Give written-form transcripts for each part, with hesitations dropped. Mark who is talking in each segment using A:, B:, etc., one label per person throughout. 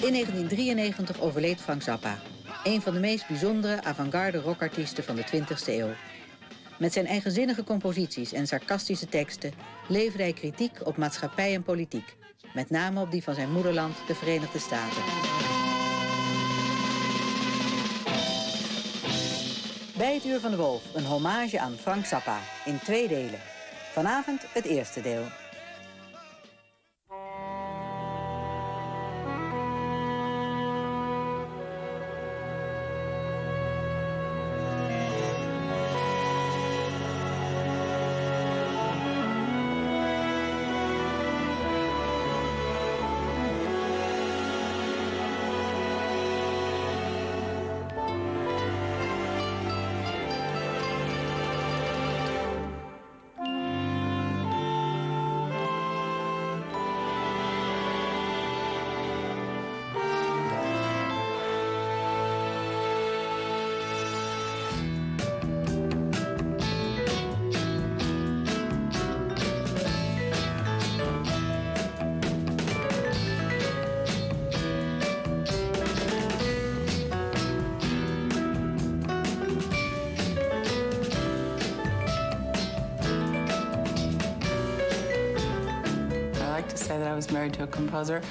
A: In 1993 overleed Frank Zappa, een van de meest bijzondere avant-garde rockartiesten van de 20e eeuw. Met zijn eigenzinnige composities en sarcastische teksten leverde hij kritiek op maatschappij en politiek, met name op die van zijn moederland, de Verenigde Staten. Bij het Uur van de Wolf een hommage aan Frank Zappa in 2 delen. Vanavond het eerste deel.
B: Married to a composer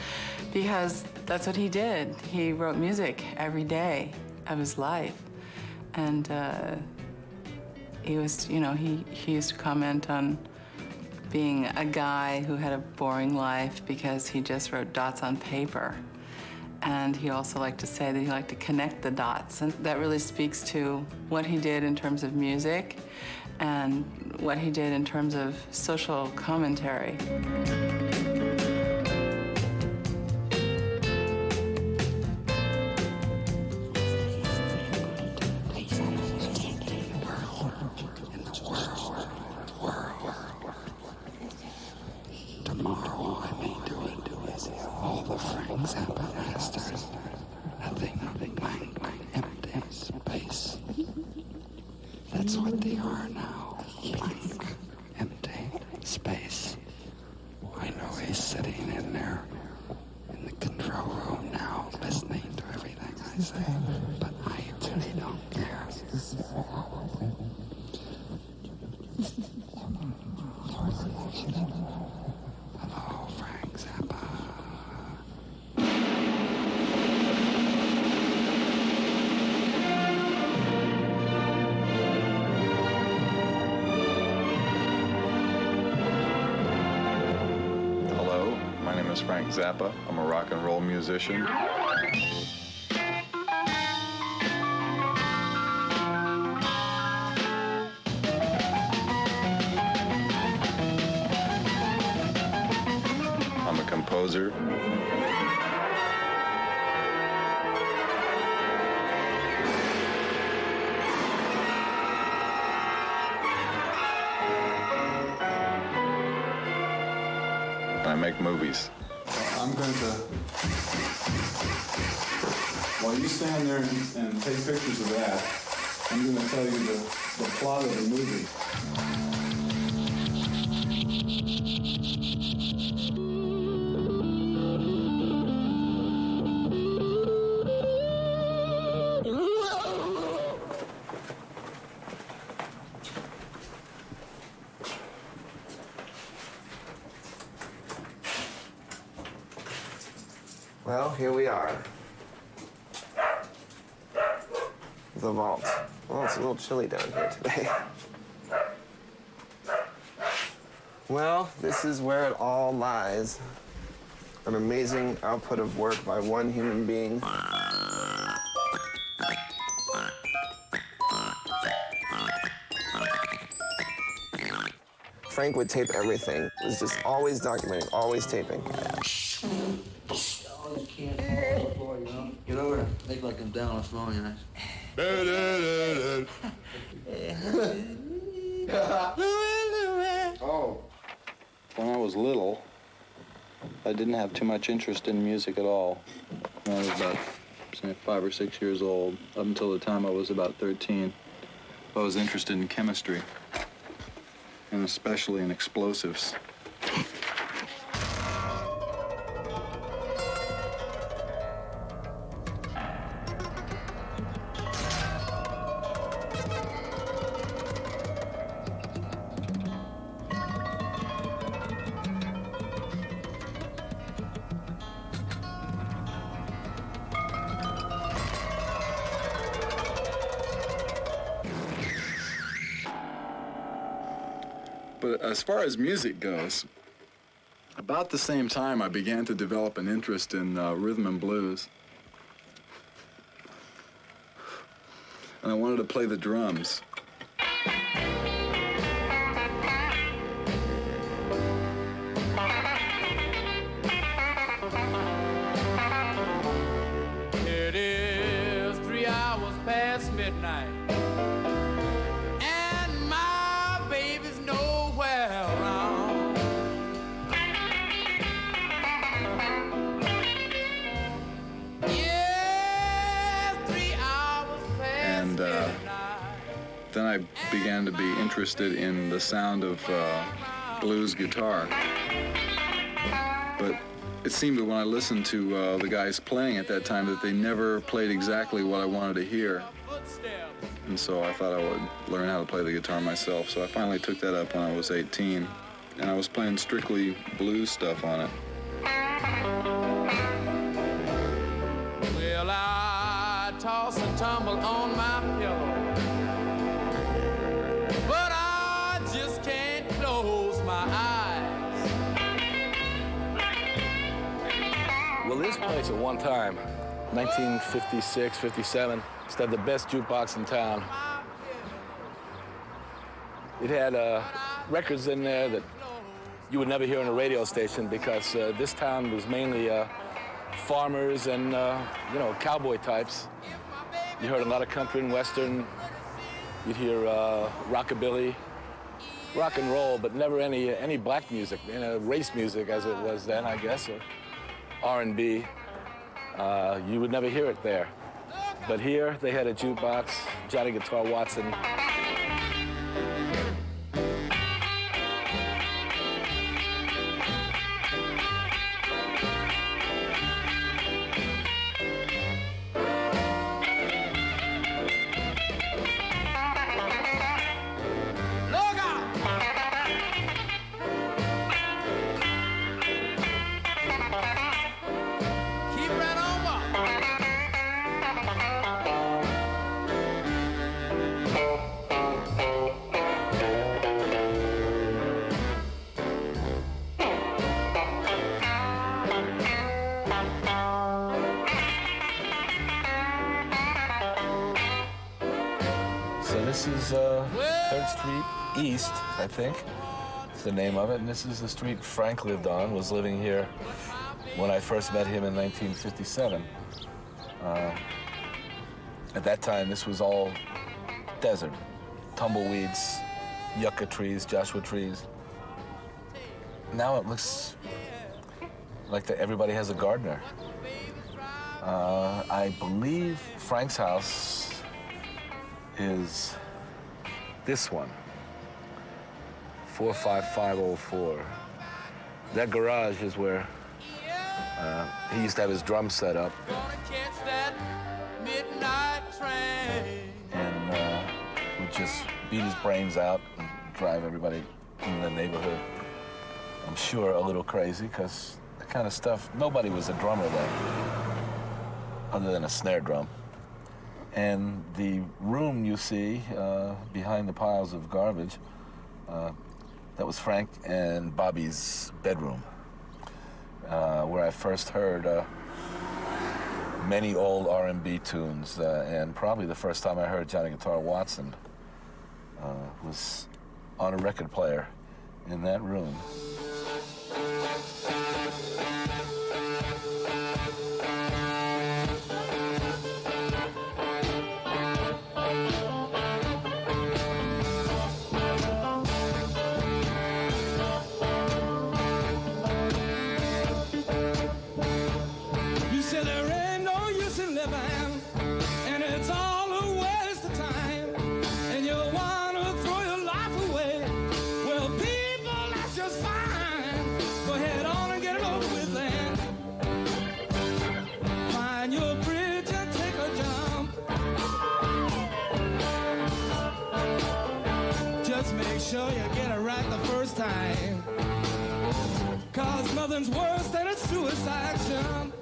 B: because that's what he did. He wrote music every day of his life, and he was, you know, he used to comment on being a guy who had a boring life because he just wrote dots on paper. And he also liked to say that he liked to connect the dots, and that really speaks to what he did in terms of music and what he did in terms of social commentary.
C: Tomorrow I may do it. All the Frank Zappa masters. Nothing, blank, empty space. That's what they are now. Blank, empty space. I know he's sitting in there in the control room now, listening to everything I say, but I really don't care. Hello, Frank Zappa.
D: Hello, my name is Frank Zappa. I'm a rock and roll musician. I'm a composer. I make movies.
E: I'm going to, while you stand there and take pictures of that, I'm going to tell you the plot of the movie.
F: Well, here we are. The vault. Well, it's a little chilly down here today. Well, this is where it all lies. An amazing output of work by one human being. Frank would tape everything. It was just always documenting, always taping.
G: You can't fall on the floor, you know? Get over there. Make like I'm down on the floor, you know?
D: Oh. When I was little, I didn't have too much interest in music at all. When I was about, say, 5 or 6 years old, up until the time I was about 13. I was interested in chemistry, and especially in explosives.
E: But as far as music goes, about the same time I began to develop an interest in rhythm and blues. And I wanted to play the drums.
H: It is 3 hours past midnight, and my baby's nowhere around. Yes, 3 hours past midnight.
E: Then I began to be interested in the sound of blues guitar. But it seemed that when I listened to the guys playing at that time that they never played exactly what I wanted to hear. And so I thought I would learn how to play the guitar myself. So I finally took that up when I was 18. And I was playing strictly blues stuff on it.
H: Well, I toss and tumble on my pillow, but I just can't close my eyes.
I: Well, this place at one time, 1956, 57, it's had the best jukebox in town. It had records in there that you would never hear on a radio station because this town was mainly farmers and, cowboy types. You heard a lot of country and western. You'd hear rockabilly, rock and roll, but never any black music, race music as it was then, I guess, or R&B. You would never hear it there. But here, they had a jukebox, Johnny Guitar Watson. This is 3rd Street East, I think. It's the name of it. And this is the street Frank lived on, was living here when I first met him in 1957. At that time, this was all desert. Tumbleweeds, yucca trees, Joshua trees. Now it looks like everybody has a gardener. I believe Frank's house is this one, 45504. That garage is where he used to have his drum set up. And would just beat his brains out and drive everybody in the neighborhood, I'm sure, a little crazy, because that kind of stuff, nobody was a drummer then, other than a snare drum. And the room you see behind the piles of garbage, that was Frank and Bobby's bedroom, where I first heard many old R&B tunes, and probably the first time I heard Johnny Guitar Watson was on a record player in that room.
J: Sure you get it right the first time, 'cause nothing's worse than a suicide jump.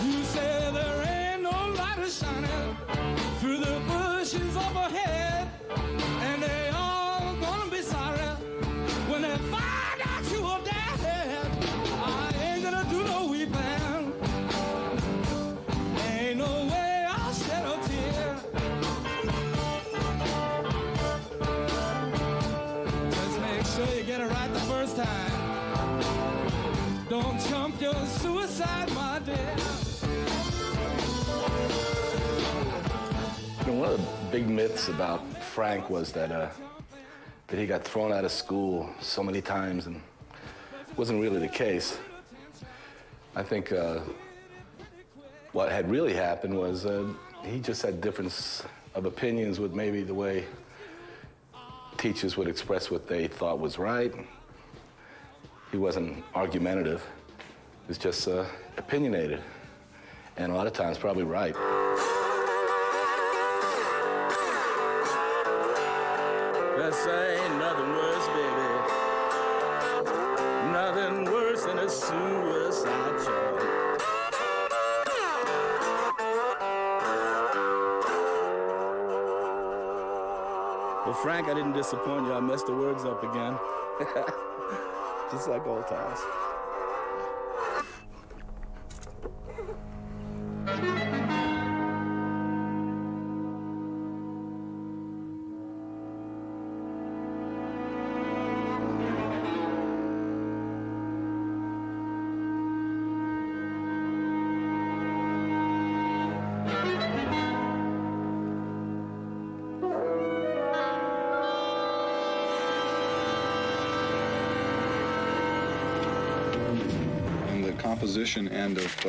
J: You say there ain't no light shining through the bushes overhead. time. Don't jump your suicide, my dear.
I: You know, one of the big myths about Frank was that he got thrown out of school so many times, and it wasn't really the case. I think what had really happened was he just had difference of opinions with maybe the way teachers would express what they thought was right. He wasn't argumentative. He was just opinionated, and a lot of times probably right.
K: Cause ain't nothing worse, baby. Nothing worse than a suicide job. Well, Frank, I didn't disappoint you. I messed the words up again. Just like old times.
E: Composition end of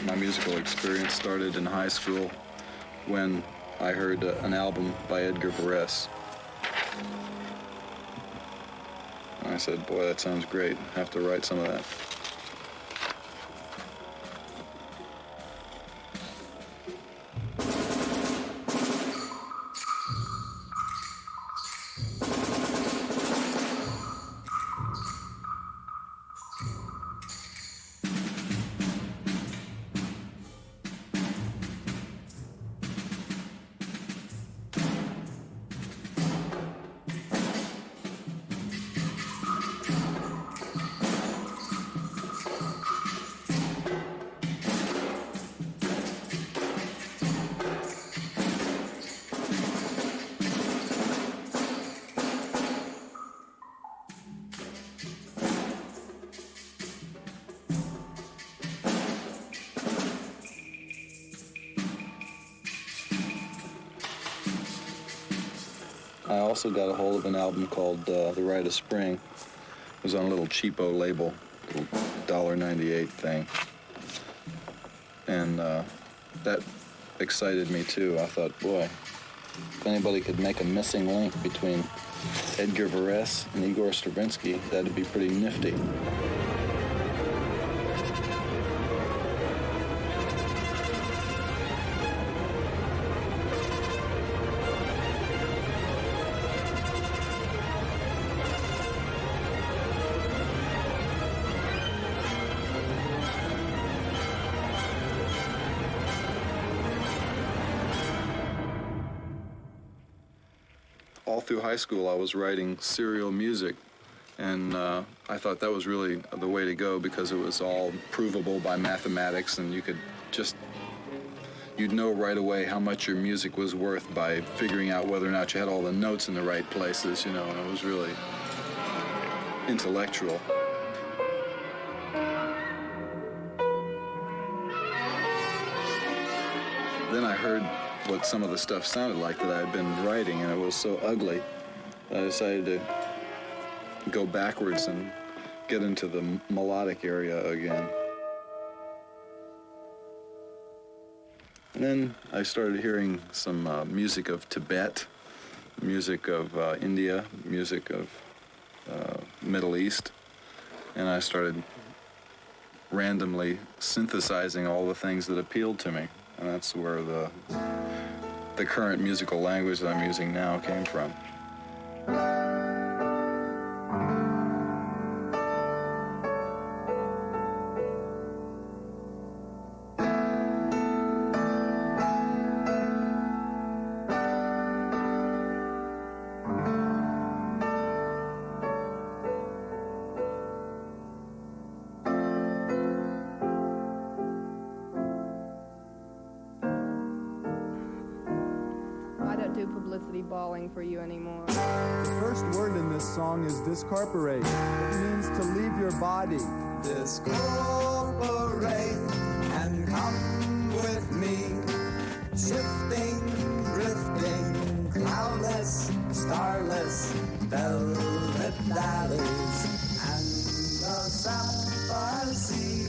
E: my musical experience started in high school when I heard an album by Edgar Varese. And I said, boy, that sounds great. I have to write some of that. I also got a hold of an album called The Rite of Spring. It was on a little cheapo label, little $1.98 thing. And that excited me too. I thought, boy, if anybody could make a missing link between Edgar Varese and Igor Stravinsky, that'd be pretty nifty. All through high school, I was writing serial music, and I thought that was really the way to go because it was all provable by mathematics, and you'd know right away how much your music was worth by figuring out whether or not you had all the notes in the right places, you know, and it was really intellectual. Then I heard what some of the stuff sounded like that I had been writing, and it was so ugly that I decided to go backwards and get into the melodic area again. And then I started hearing some music of Tibet, music of India, music of Middle East, and I started randomly synthesizing all the things that appealed to me, and that's where the current musical language that I'm using now came from.
L: Publicity balling for you anymore.
M: The first word in this
L: song is discorporate. It means to leave your body.
C: Discorporate and come with me. Shifting, drifting, cloudless, starless, velvet valleys, and the Zappa sea.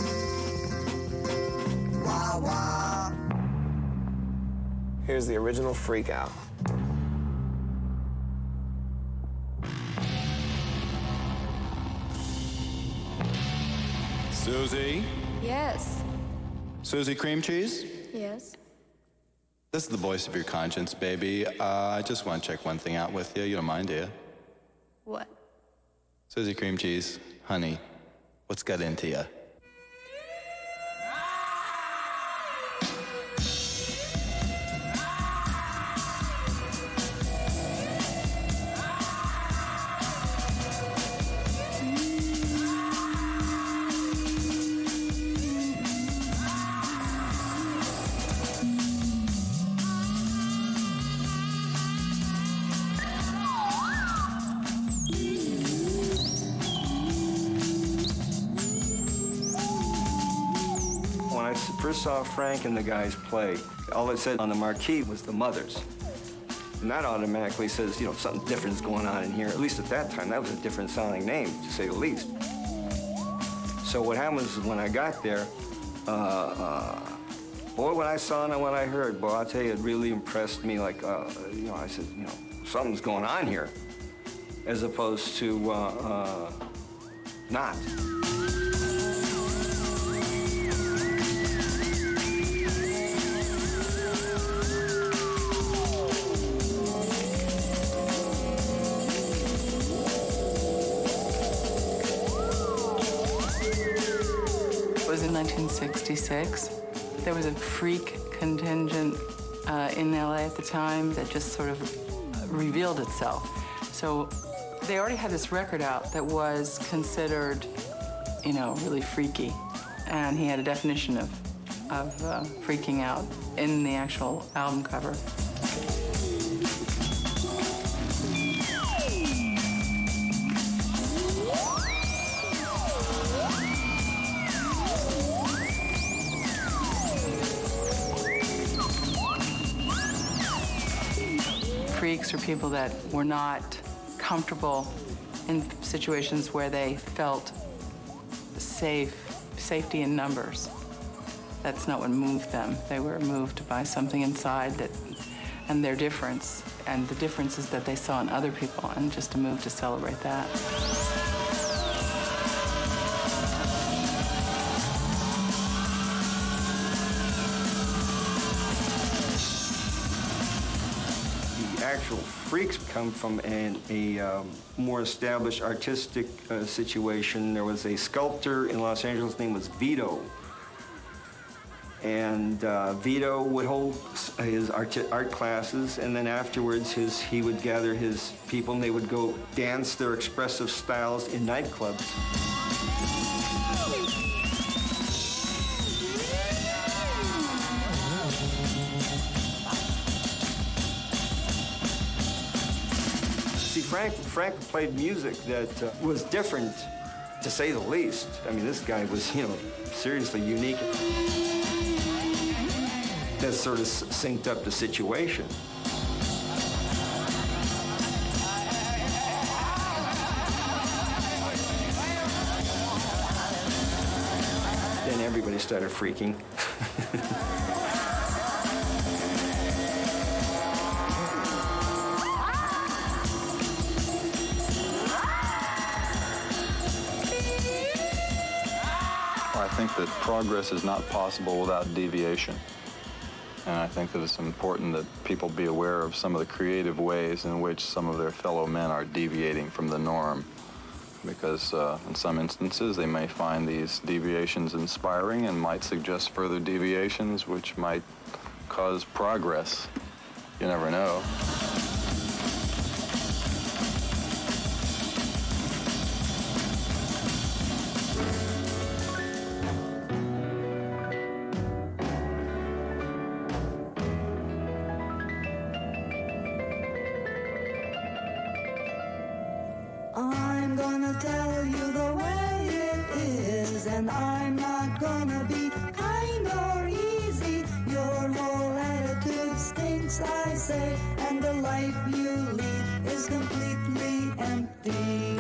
C: Wah, wah.
F: Here's the original Freak Out.
M: Susie?
N: Yes.
M: Susie Cream Cheese?
N: Yes.
M: This is the voice of your conscience, baby. I just want to check one thing out with you. You don't mind, do you?
N: What?
M: Susie Cream Cheese, honey, what's got into you?
F: First saw Frank and the guys play, all it said on the marquee was the Mothers. And that automatically says, you know, something different is going on in here. At least at that time, that was a different sounding name, to say the least. So what happened was when I got there, boy, what I saw and what I heard, boy, I'll tell you, it really impressed me. Like, you know, I said, you know, something's going on here, as opposed to not.
B: It was in 1966. There was a freak contingent in LA at the time that just sort of revealed itself. So they already had this record out that was considered, you know, really freaky. And he had a definition of freaking out in the actual album cover. Freaks are people that were not comfortable in situations where they felt safety in numbers. That's not what moved them. They were moved by something inside that, and their difference, and the differences that they saw in other people, and just a move to celebrate that.
F: Actual freaks come from a more established artistic situation. There was a sculptor in Los Angeles, his name was Vito. And Vito would hold his art classes, and then afterwards he would gather his people and they would go dance their expressive styles in nightclubs. Frank played music that was different, to say the least. I mean, this guy was, you know, seriously unique. That sort of synced up the situation. Then everybody started freaking.
D: I think that progress is not possible without deviation. And I think that it's important that people be aware of some of the creative ways in which some of their fellow men are deviating from the norm. Because in some instances, they may find these deviations inspiring and might suggest further deviations, which might cause progress. You never know.
O: I'm gonna tell you the way it is, and I'm not gonna be kind or easy. Your whole attitude stinks, I say, and the life you lead is completely empty.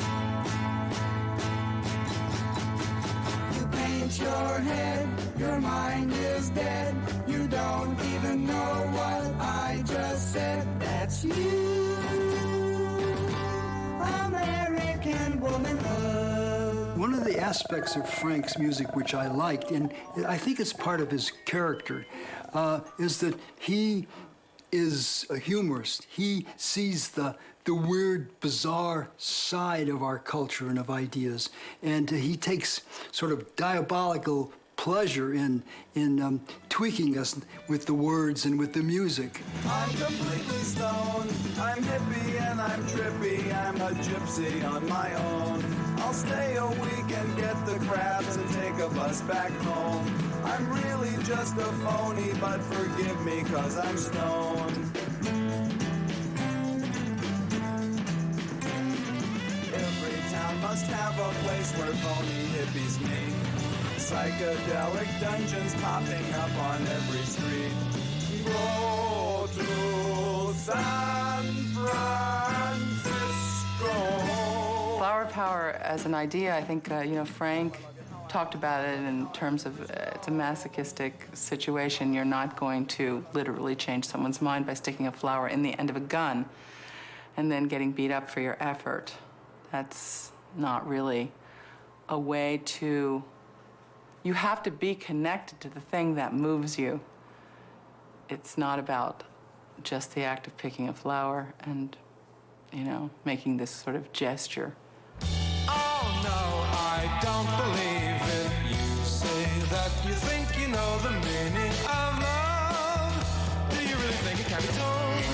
O: You paint your head, your mind is dead. You don't even know what I just said. That's you, American womanhood.
P: One of the aspects of Frank's music which I liked, and I think it's part of his character, is that he is a humorist. He sees the weird, bizarre side of our culture and of ideas, and he takes sort of diabolical pleasure in tweaking us with the words and with the music.
Q: I'm completely stoned, I'm hippie and I'm trippy, I'm a gypsy on my own. I'll stay a week and get the crabs and take a bus back home. I'm really just a phony, but forgive me 'cause I'm stoned. Every town must have a place where phony hippies meet. Psychedelic dungeons popping up on every street. Go to San Francisco.
B: Flower power as an idea, I think, Frank talked about it in terms of it's a masochistic situation. You're not going to literally change someone's mind by sticking a flower in the end of a gun and then getting beat up for your effort. That's not really a way to... You have to be connected to the thing that moves you. It's not about just the act of picking a flower and, making this sort of gesture.
H: Oh no, I don't believe it. You say that you think you know the meaning of love. Do you really think it can be told?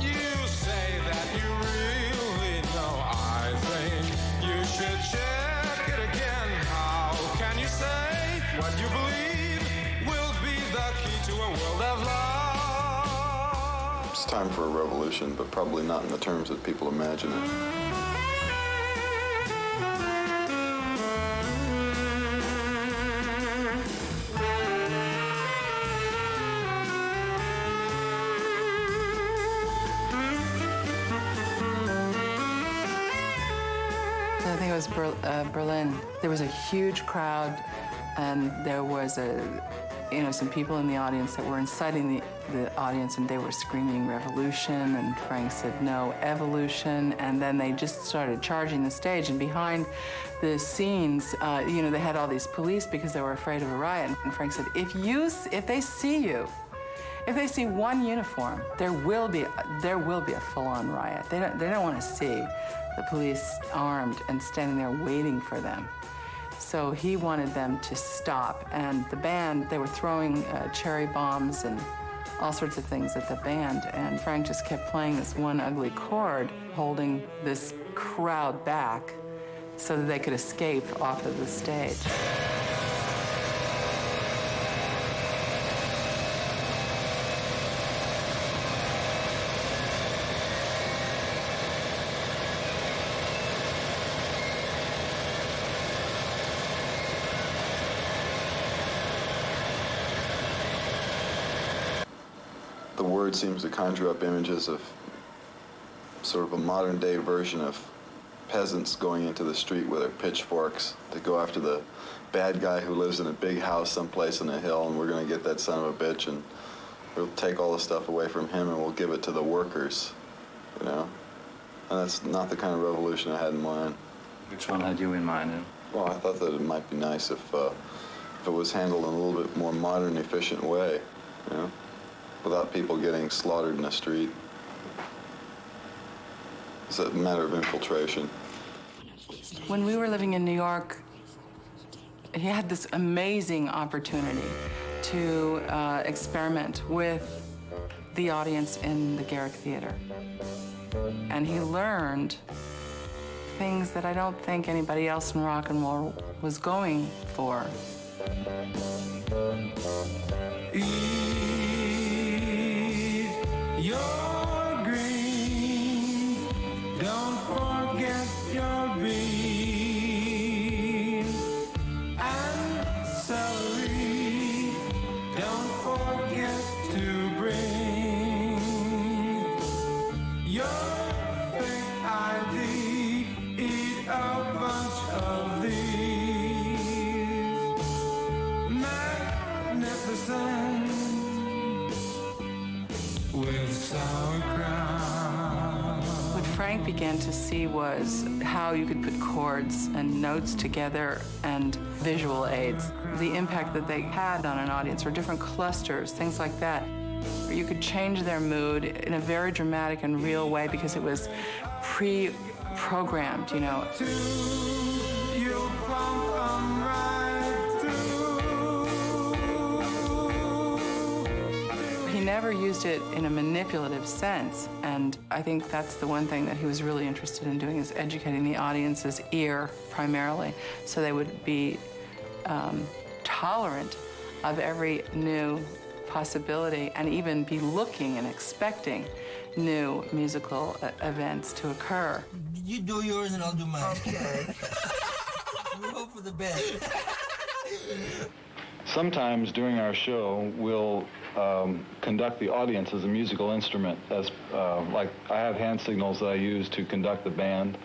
H: You say that you really know. I think you should check it again. How can you say what you believe will be the key to a world of love?
D: It's time for a revolution, but probably not in the terms that people imagine it.
B: I think it was Berlin. There was a huge crowd, and there was some people in the audience that were inciting the audience, and they were screaming revolution, and Frank said no, evolution, and then they just started charging the stage, and behind the scenes, they had all these police because they were afraid of a riot, and Frank said, if they see one uniform, there will be a full-on riot. They don't want to see the police armed and standing there waiting for them. So he wanted them to stop. And the band, they were throwing cherry bombs and all sorts of things at the band. And Frank just kept playing this one ugly chord, holding this crowd back so that they could escape off of the stage.
D: The word seems to conjure up images of sort of a modern-day version of peasants going into the street with their pitchforks to go after the bad guy who lives in a big house someplace on a hill, and we're going to get that son of a bitch, and we'll take all the stuff away from him and we'll give it to the workers, And that's not the kind of revolution I had in mind.
R: Which one had you in mind?
D: Well, I thought that it might be nice if it was handled in a little bit more modern, efficient way, without people getting slaughtered in the street. It's a matter of infiltration.
B: When we were living in New York, he had this amazing opportunity to experiment with the audience in the Garrick Theater. And he learned things that I don't think anybody else in rock and roll was going for.
H: Your greens, Don't forget your beans and celery. Don't forget to bring your fake ID. Eat a bunch of these. Magnificent with sauerkraut.
B: What Frank began to see was how you could put chords and notes together and visual aids, the impact that they had on an audience, or different clusters, things like that. You could change their mood in a very dramatic and real way because it was pre-programmed, you know.
H: You'll bump 'em right through.
B: He never used it in a manipulative sense, and I think that's the one thing that he was really interested in doing, is educating the audience's ear primarily, so they would be tolerant of every new possibility and even be looking and expecting new musical events to occur.
G: You do yours and I'll do mine. Okay. We hope for the best.
D: Sometimes during our show, we'll conduct the audience as a musical instrument. As like I have hand signals that I use to conduct the band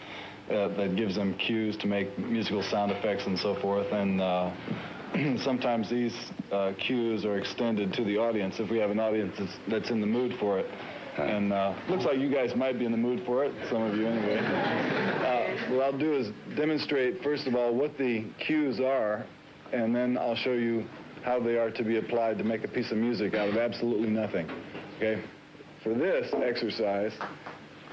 D: that gives them cues to make musical sound effects and so forth. And sometimes these cues are extended to the audience if we have an audience that's in the mood for it. And looks like you guys might be in the mood for it, some of you anyway. What I'll do is demonstrate, first of all, what the cues are, and then I'll show you how they are to be applied to make a piece of music out of absolutely nothing. Okay? For this exercise,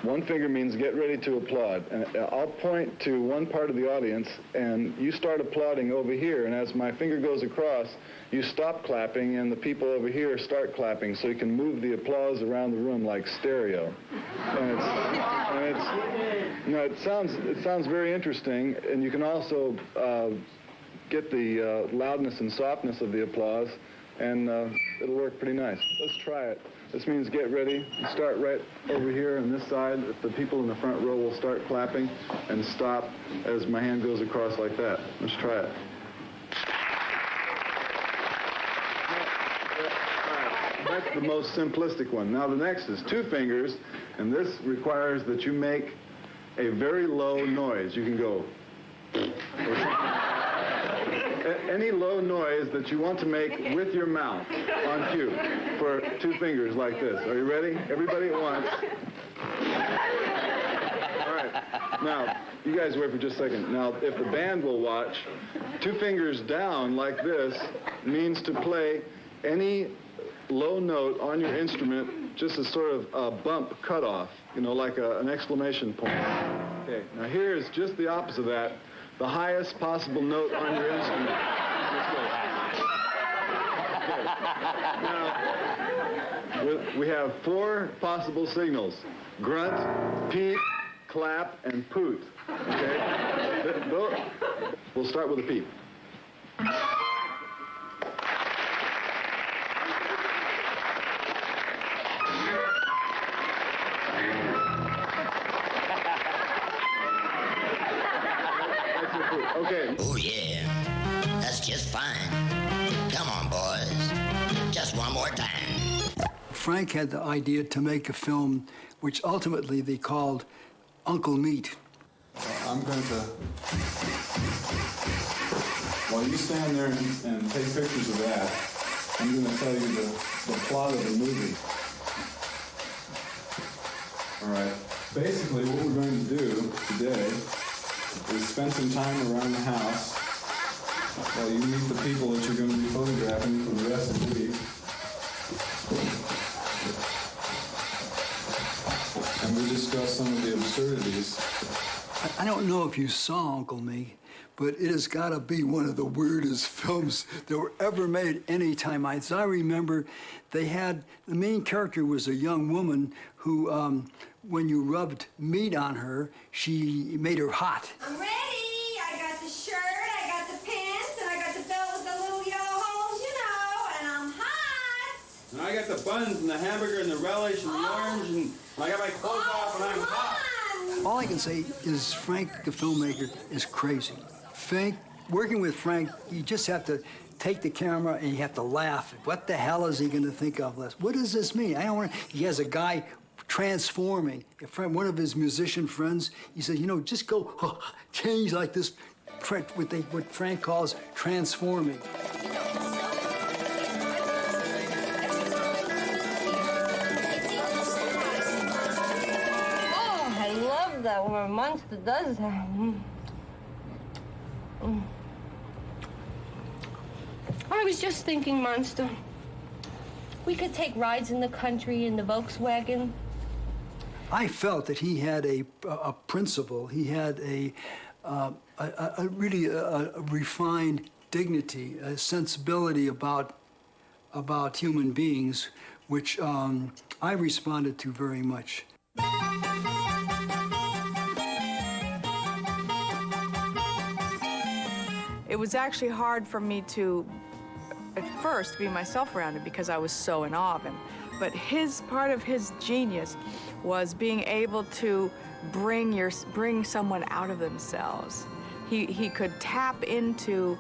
D: one finger means get ready to applaud. And I'll point to one part of the audience, and you start applauding over here, and as my finger goes across, you stop clapping, and the people over here start clapping, so you can move the applause around the room like stereo. And it's you know, it sounds very interesting, and you can also get the loudness and softness of the applause, and it'll work pretty nice. Let's try it. This means get ready. You start right over here on this side. The people in the front row will start clapping and stop as my hand goes across like that. Let's try it. That's the most simplistic one. Now the next is two fingers, and this requires that you make a very low noise. You can go any low noise that you want to make with your mouth on cue for two fingers like this. Are you ready? Everybody at once. All right. Now, you guys wait for just a second. Now, if the band will watch, two fingers down like this means to play any low note on your instrument, just as sort of a bump cutoff, you know, like an exclamation point. Okay, now here is just the opposite of that. The highest possible note on your instrument. Let's go. Okay. Now, we have four possible signals: grunt, peep, clap, and poot. Okay? We'll start with a peep. Okay.
S: Oh, yeah. That's just fine. Come on, boys. Just one more time.
P: Frank had the idea to make a film which ultimately they called Uncle Meat.
E: I'm going to, while you stand there and take pictures of that, I'm going to tell you the plot of the movie. All right. Basically, what we're going to do today is spend some time around the house while you meet the people that you're going to be photographing for the rest of the week. And we discuss some of the absurdities.
P: I don't know if you saw Uncle Me, but it has got to be one of the weirdest films that were ever made any time. As I remember, they had, the main character was a young woman who, when you rubbed meat on her, she made her hot.
T: I'm ready. I got the shirt, I got the pants, and I got the belt with the little yellow holes, you know, and I'm hot.
U: And I got the buns and the hamburger and the relish and the orange, and I got my clothes off and I'm hot.
P: All I can say is Frank, the filmmaker, is crazy. Working with Frank, you just have to take the camera and you have to laugh. What the hell is he going to think of? What does this mean? I don't want. He has a guy transforming. One of his musician friends, he said, you know, just go change like this. What Frank calls transforming.
N: Oh, I love that when a monster does that. I was just thinking, Monster, we could take rides in the country in the Volkswagen.
P: I felt that he had a principle. He had a really refined dignity, a sensibility about human beings, which I responded to very much.
U: It was actually hard for me to, at first, be myself around him because I was so in awe of him. But part of his genius was being able to bring someone out of themselves. He could tap into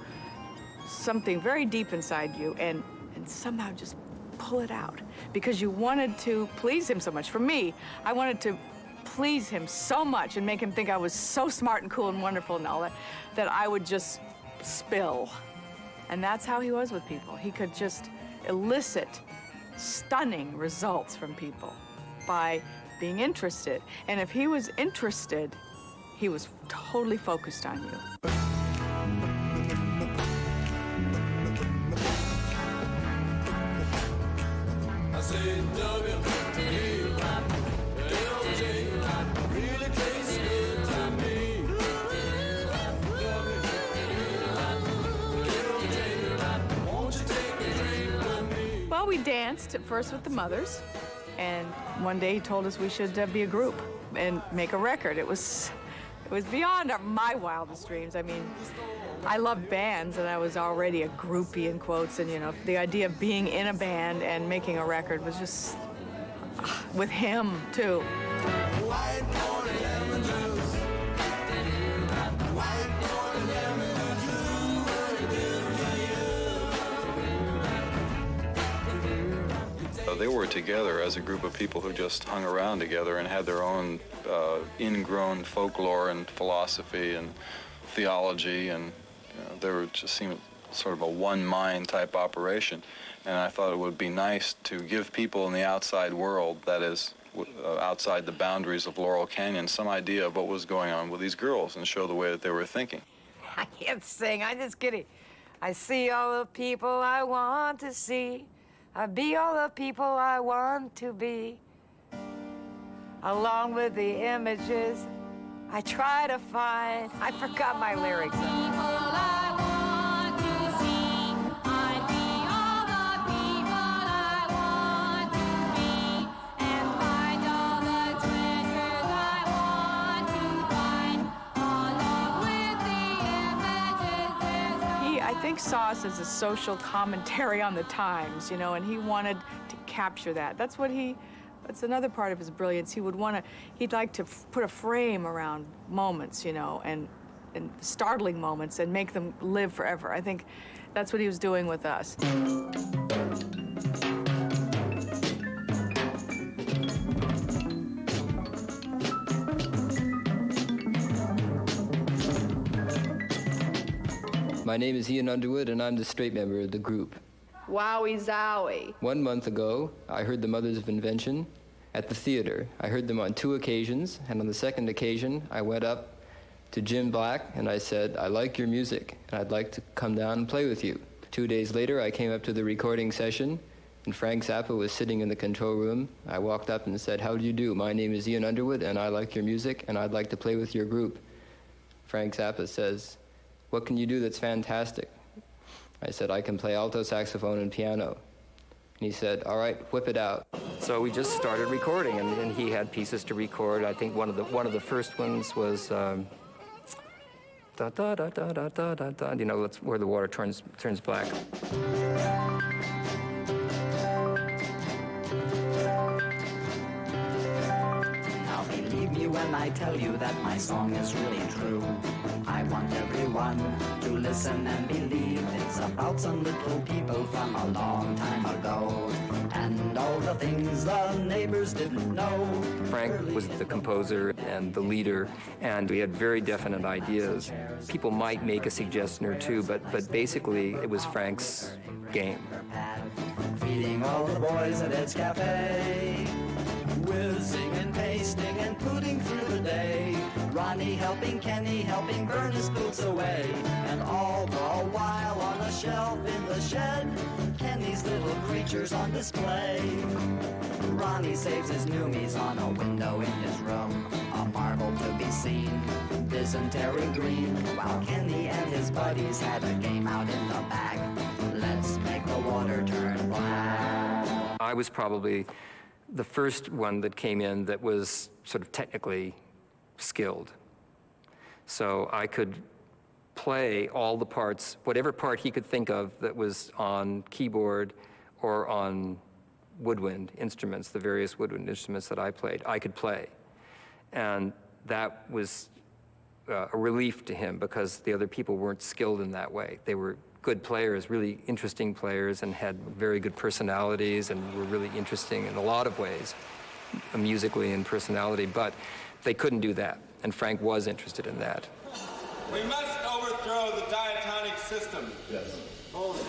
U: something very deep inside you and somehow just pull it out because you wanted to please him so much. For me, I wanted to please him so much and make him think I was so smart and cool and wonderful and all that I would just spill. And that's how he was with people. He could just elicit stunning results from people by being interested. And if he was interested, he was totally focused on you.
H: I say really tastes good to me. Won't you take a drink with me?
U: Well, we danced at first with the mothers, and one day he told us we should be a group and make a record. It was beyond my wildest dreams. I mean, I loved bands, and I was already a groupie in quotes, and you know, the idea of being in a band and making a record was just with him too.
H: White corn and lemon juice. White corn and lemon juice.
D: They were together as a group of people who just hung around together and had their own ingrown folklore and philosophy and theology, and they were just seemed sort of a one-mind type operation. And I thought it would be nice to give people in the outside world, that is, outside the boundaries of Laurel Canyon, some idea of what was going on with these girls and show the way that they were thinking.
V: I can't sing, I'm just kidding. I see all the people I want to see. I be all the people I want to be. Along with the images I try to find. I forgot my lyrics.
U: I think saw us as a social commentary on the times, you know, and he wanted to capture that. That's another part of his brilliance. He'd like to put a frame around moments, you know, and startling moments and make them live forever. I think that's what he was doing with us.
W: My name is Ian Underwood, and I'm the straight member of the group.
N: Wowie zowie.
W: 1 month ago, I heard the Mothers of Invention at the theater. I heard them on 2 occasions, and on the second occasion, I went up to Jim Black, and I said, I like your music, and I'd like to come down and play with you. 2 days later, I came up to the recording session, and Frank Zappa was sitting in the control room. I walked up and said, how do you do? My name is Ian Underwood, and I like your music, and I'd like to play with your group. Frank Zappa says, what can you do that's fantastic? I said, I can play alto saxophone and piano. And he said, all right, whip it out.
F: So we just started recording, and he had pieces to record. I think one of the first ones was da da da da da da da da. You know, where the water turns black.
O: Now believe me when
A: when I tell you that my song is really true. I want everyone to listen and believe it's about some little people from a long time ago, and all the things the neighbors didn't know.
W: Frank was the composer and the leader, and we had very definite ideas. People might make a suggestion or two, but basically it was Frank's game.
A: Feeding all the boys at Ed's Cafe, whizzing and pasting and putting through the day. Ronnie helping Kenny, helping burn his boots away. And all the while on a shelf in the shed, Kenny's little creatures on display. Ronnie saves his noomies on a window in his room, a marvel to be seen, dysentery green, while Kenny and his buddies had a game out in the back. Let's make the water turn black.
W: I was probably the first one that came in that was sort of technically skilled. So I could play all the parts, whatever part he could think of that was on keyboard or on woodwind instruments, the various woodwind instruments that I played, I could play. And that was a relief to him because the other people weren't skilled in that way. They were good players, really interesting players, and had very good personalities and were really interesting in a lot of ways, musically and personality, but they couldn't do that. And Frank was interested in that.
H: We must overthrow the diatonic system.
E: Yes.
H: Bullshit.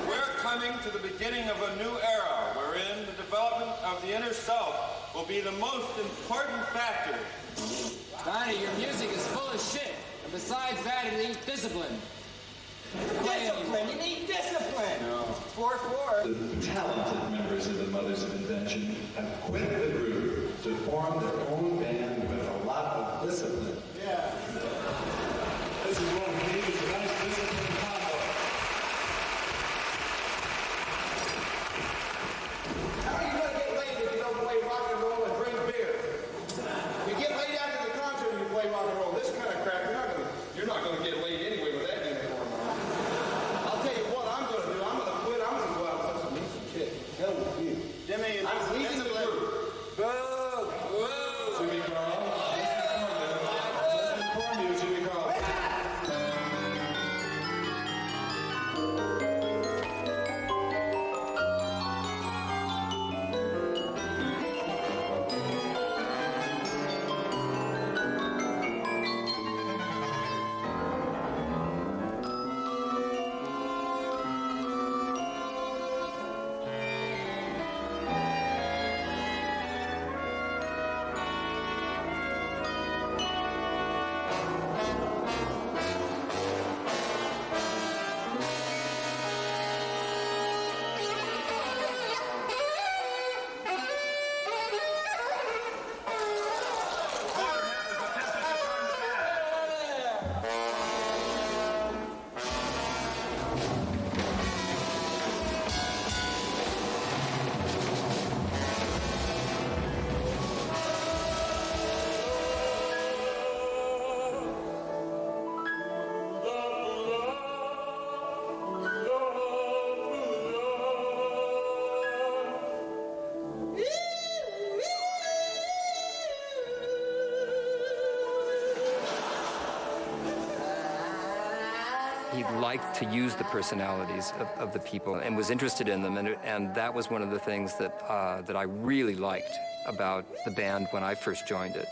H: We're coming to the beginning of a new era wherein the development of the inner self will be the most important factor.
I: Donnie, your music is full of shit. And besides that, it ain't discipline.
G: Discipline? You need discipline.
E: No.
G: 4-4.
E: The talented members of the Mothers of Invention have quit the group to form their own band with a lot of discipline.
H: Yeah. This is what we need, is a nice discipline combo.
G: How are you going to get laid if you don't play rock and roll and drink beer? You get laid after the concert and you play rock and roll. This kind of crap, you're not going to get laid anyway with that uniform on. I'll tell you what I'm going to do. I'm going to quit. I'm going to go out and fuck some chick. Hell with you.
H: Jimmy,
G: I'm leaving the group. Boo! Whoa!
E: Jimmy Carl. Let's inform you, Jimmy Carl.
W: He liked to use the personalities of the people and was interested in them, and that was one of the things that I really liked about the band when I first joined it.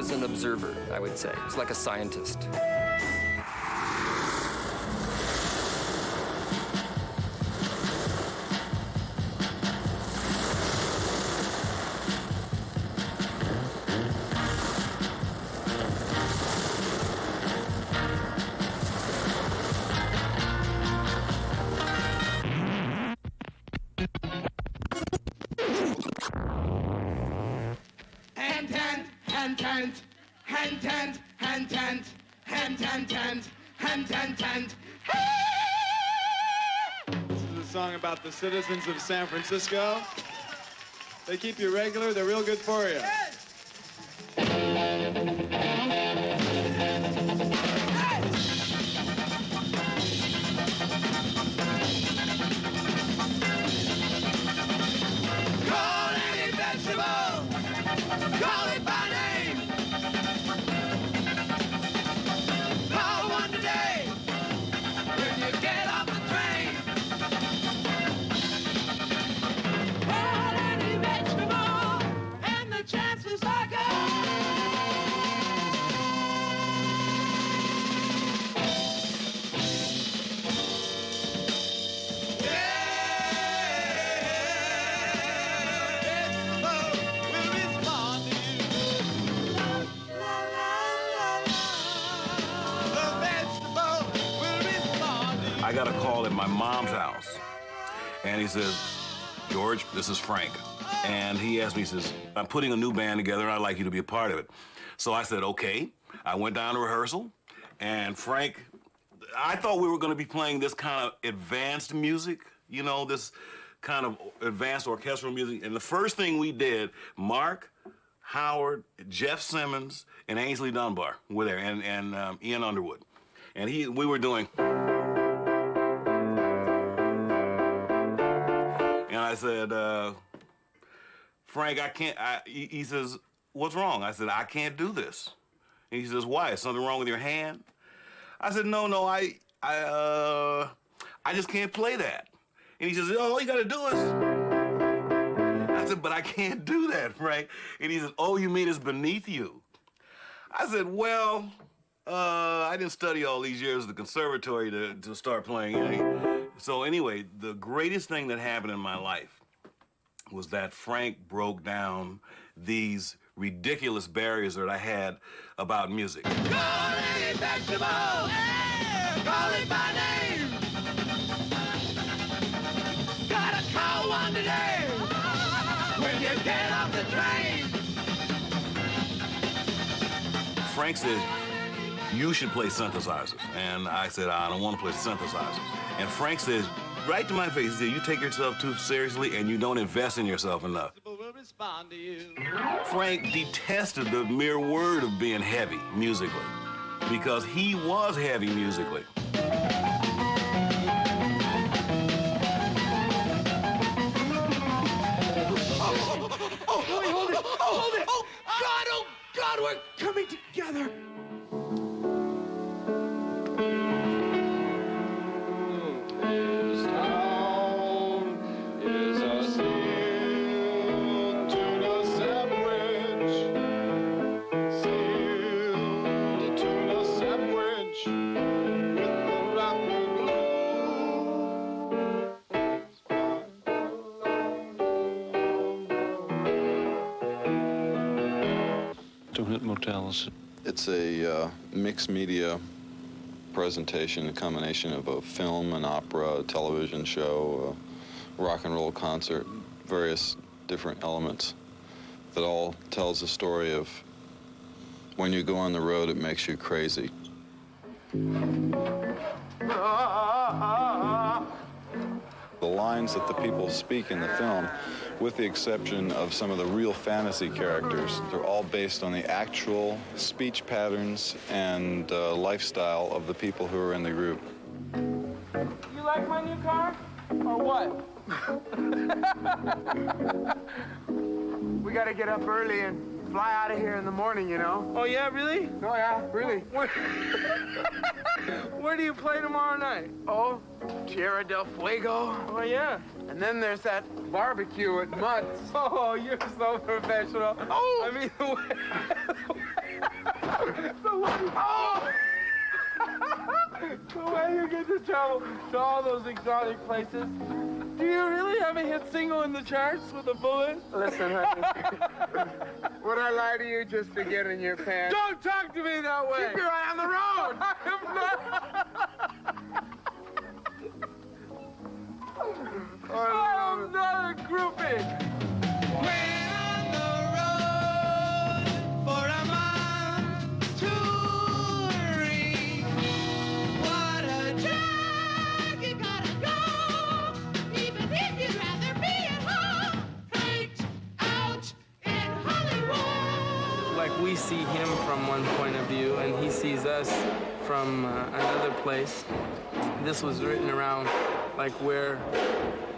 W: An observer, I would say. He's like a scientist.
H: Hand, hand, hand, hand, hand, hand, hand, hand, hand, hand.
D: This is a song about the citizens of San Francisco. They keep you regular, they're real good for you.
H: Call any vegetable, call it by name. Call one today when you get off the train. Call any vegetable, and the chances are good.
J: I got a call at my mom's house, and he says, George, this is Frank. And he asked me, he says, I'm putting a new band together, and I'd like you to be a part of it. So I said, okay. I went down to rehearsal, and Frank, I thought we were going to be playing this kind of advanced music, you know, this kind of advanced orchestral music. And the first thing we did, Mark, Howard, Jeff Simmons, and Ainsley Dunbar were there, and Ian Underwood. And we were doing... And I said, Frank, I can't, he says, what's wrong? I said, I can't do this. And he says, why? Is something wrong with your hand? I said, no, I just can't play that. And he says, oh, all you gotta do is... I said, but I can't do that, Frank. And he says, oh, you mean it's beneath you? I said, well, I didn't study all these years at the conservatory to start playing. So anyway, the greatest thing that happened in my life was that Frank broke down these ridiculous barriers that I had about music.
H: Call any vegetable, yeah, call it by name. Gotta call one today when you get off the train.
J: Frank said, you should play synthesizers. And I said, I don't want to play synthesizers. And Frank says, right to my face, he said, you take yourself too seriously and you don't invest in yourself enough. Frank detested the mere word of being heavy musically because he was heavy musically.
H: Hold it! Oh, God, we're coming together.
D: Motels.
E: It's a mixed media presentation, a combination of a film, an opera, a television show, a rock and roll concert, various different elements that all tells the story of when you go on the road, it makes you crazy. The lines that the people speak in the film, with the exception of some of the real fantasy characters, they're all based on the actual speech patterns and lifestyle of the people who are in the group.
H: You like my new car? Or what? We gotta get up early and fly out of here in the morning, you know? Oh, yeah, really? Oh, yeah, really. Where do you play tomorrow night? Oh, Tierra del Fuego. Oh, yeah. And then there's that barbecue at Mutt's. Oh, you're so professional. Oh! I mean, the way you get to travel to all those exotic places. Do you really have a hit single in the charts with a bullet? Listen, honey. Would I lie to you just to get in your pants? Don't talk to me that way. Keep your eye on the road. I am not a groupie. Went on the road for a month.
C: from one point of view, and he sees us from another place. This was written around like where,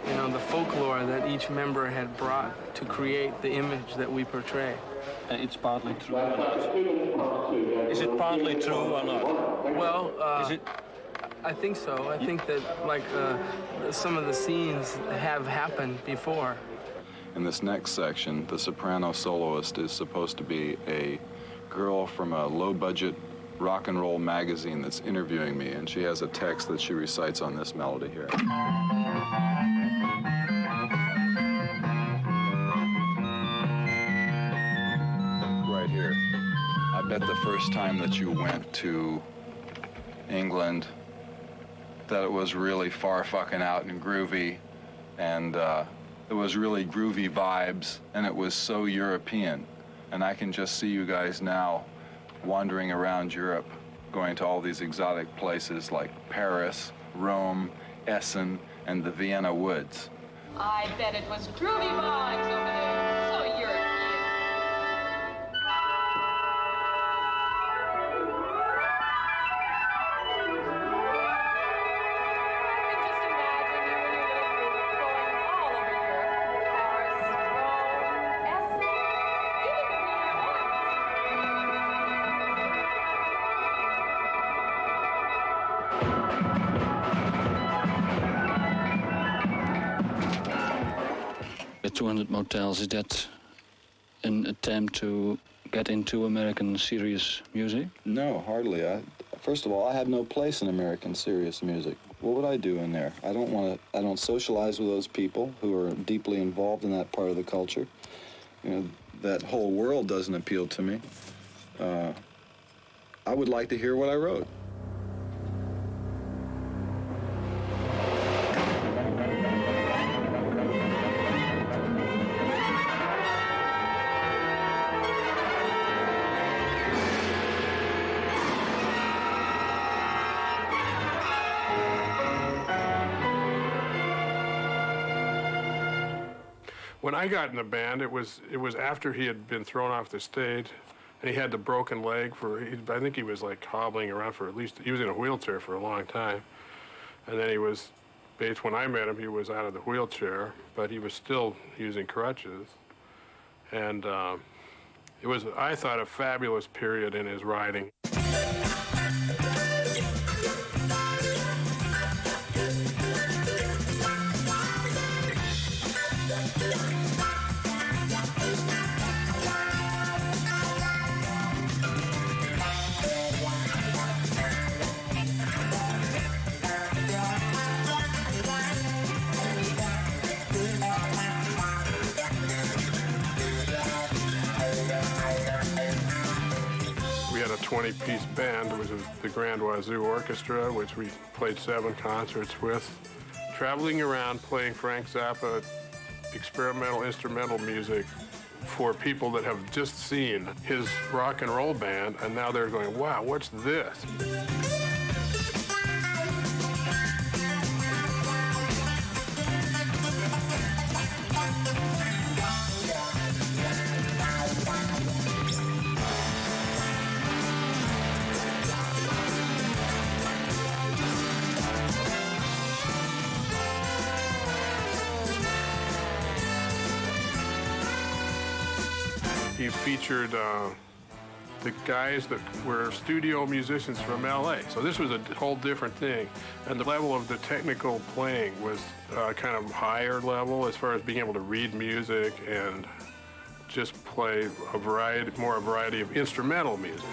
C: you know, the folklore that each member had brought to create the image that we portray.
R: It's partly true or not? Is it partly true or not?
C: Well,
R: is it?
C: I think so. I think that like some of the scenes have happened before.
E: In this next section, the soprano soloist is supposed to be a girl from a low-budget rock and roll magazine that's interviewing me, and she has a text that she recites on this melody here. Right here. I bet the first time that you went to England that it was really far fucking out and groovy, and it was really groovy vibes, and it was so European. And I can just see you guys now wandering around Europe, going to all these exotic places like Paris, Rome, Essen, and the Vienna woods.
K: I bet it was groovy vibes over there. So European.
R: The 200 Motels, is that an attempt to get into American serious music?
D: No, hardly. First of all, I have no place in American serious music. What would I do in there? I don't socialize with those people who are deeply involved in that part of the culture. You know, that whole world doesn't appeal to me. I would like to hear what I wrote.
L: When I got in the band, it was after he had been thrown off the stage, and he had the broken leg I think he was like hobbling around for at least, he was in a wheelchair for a long time. And then when I met him, he was out of the wheelchair, but he was still using crutches. And it was, I thought, a fabulous period in his writing. We had a 20-piece band. It was the Grand Wazoo Orchestra, which we played 7 concerts with, traveling around playing Frank Zappa experimental instrumental music for people that have just seen his rock and roll band, and now they're going, wow, what's this? He featured the guys that were studio musicians from LA. So this was a whole different thing. And the level of the technical playing was kind of higher level as far as being able to read music and just play a variety of instrumental music.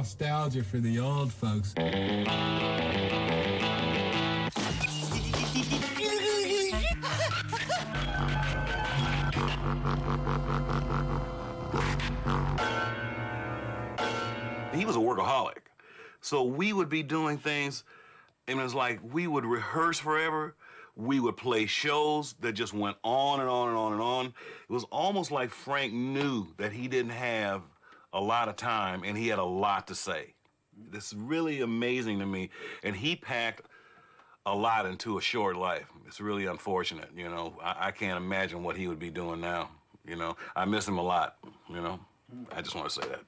B: nostalgia for the old folks.
J: He was a workaholic. So we would be doing things, and it was like we would rehearse forever. We would play shows that just went on and on and on and on. It was almost like Frank knew that he didn't have a lot of time and he had a lot to say. This is really amazing to me. And he packed a lot into a short life. It's really unfortunate, you know. I can't imagine what he would be doing now, you know. I miss him a lot, you know. I just want to say that.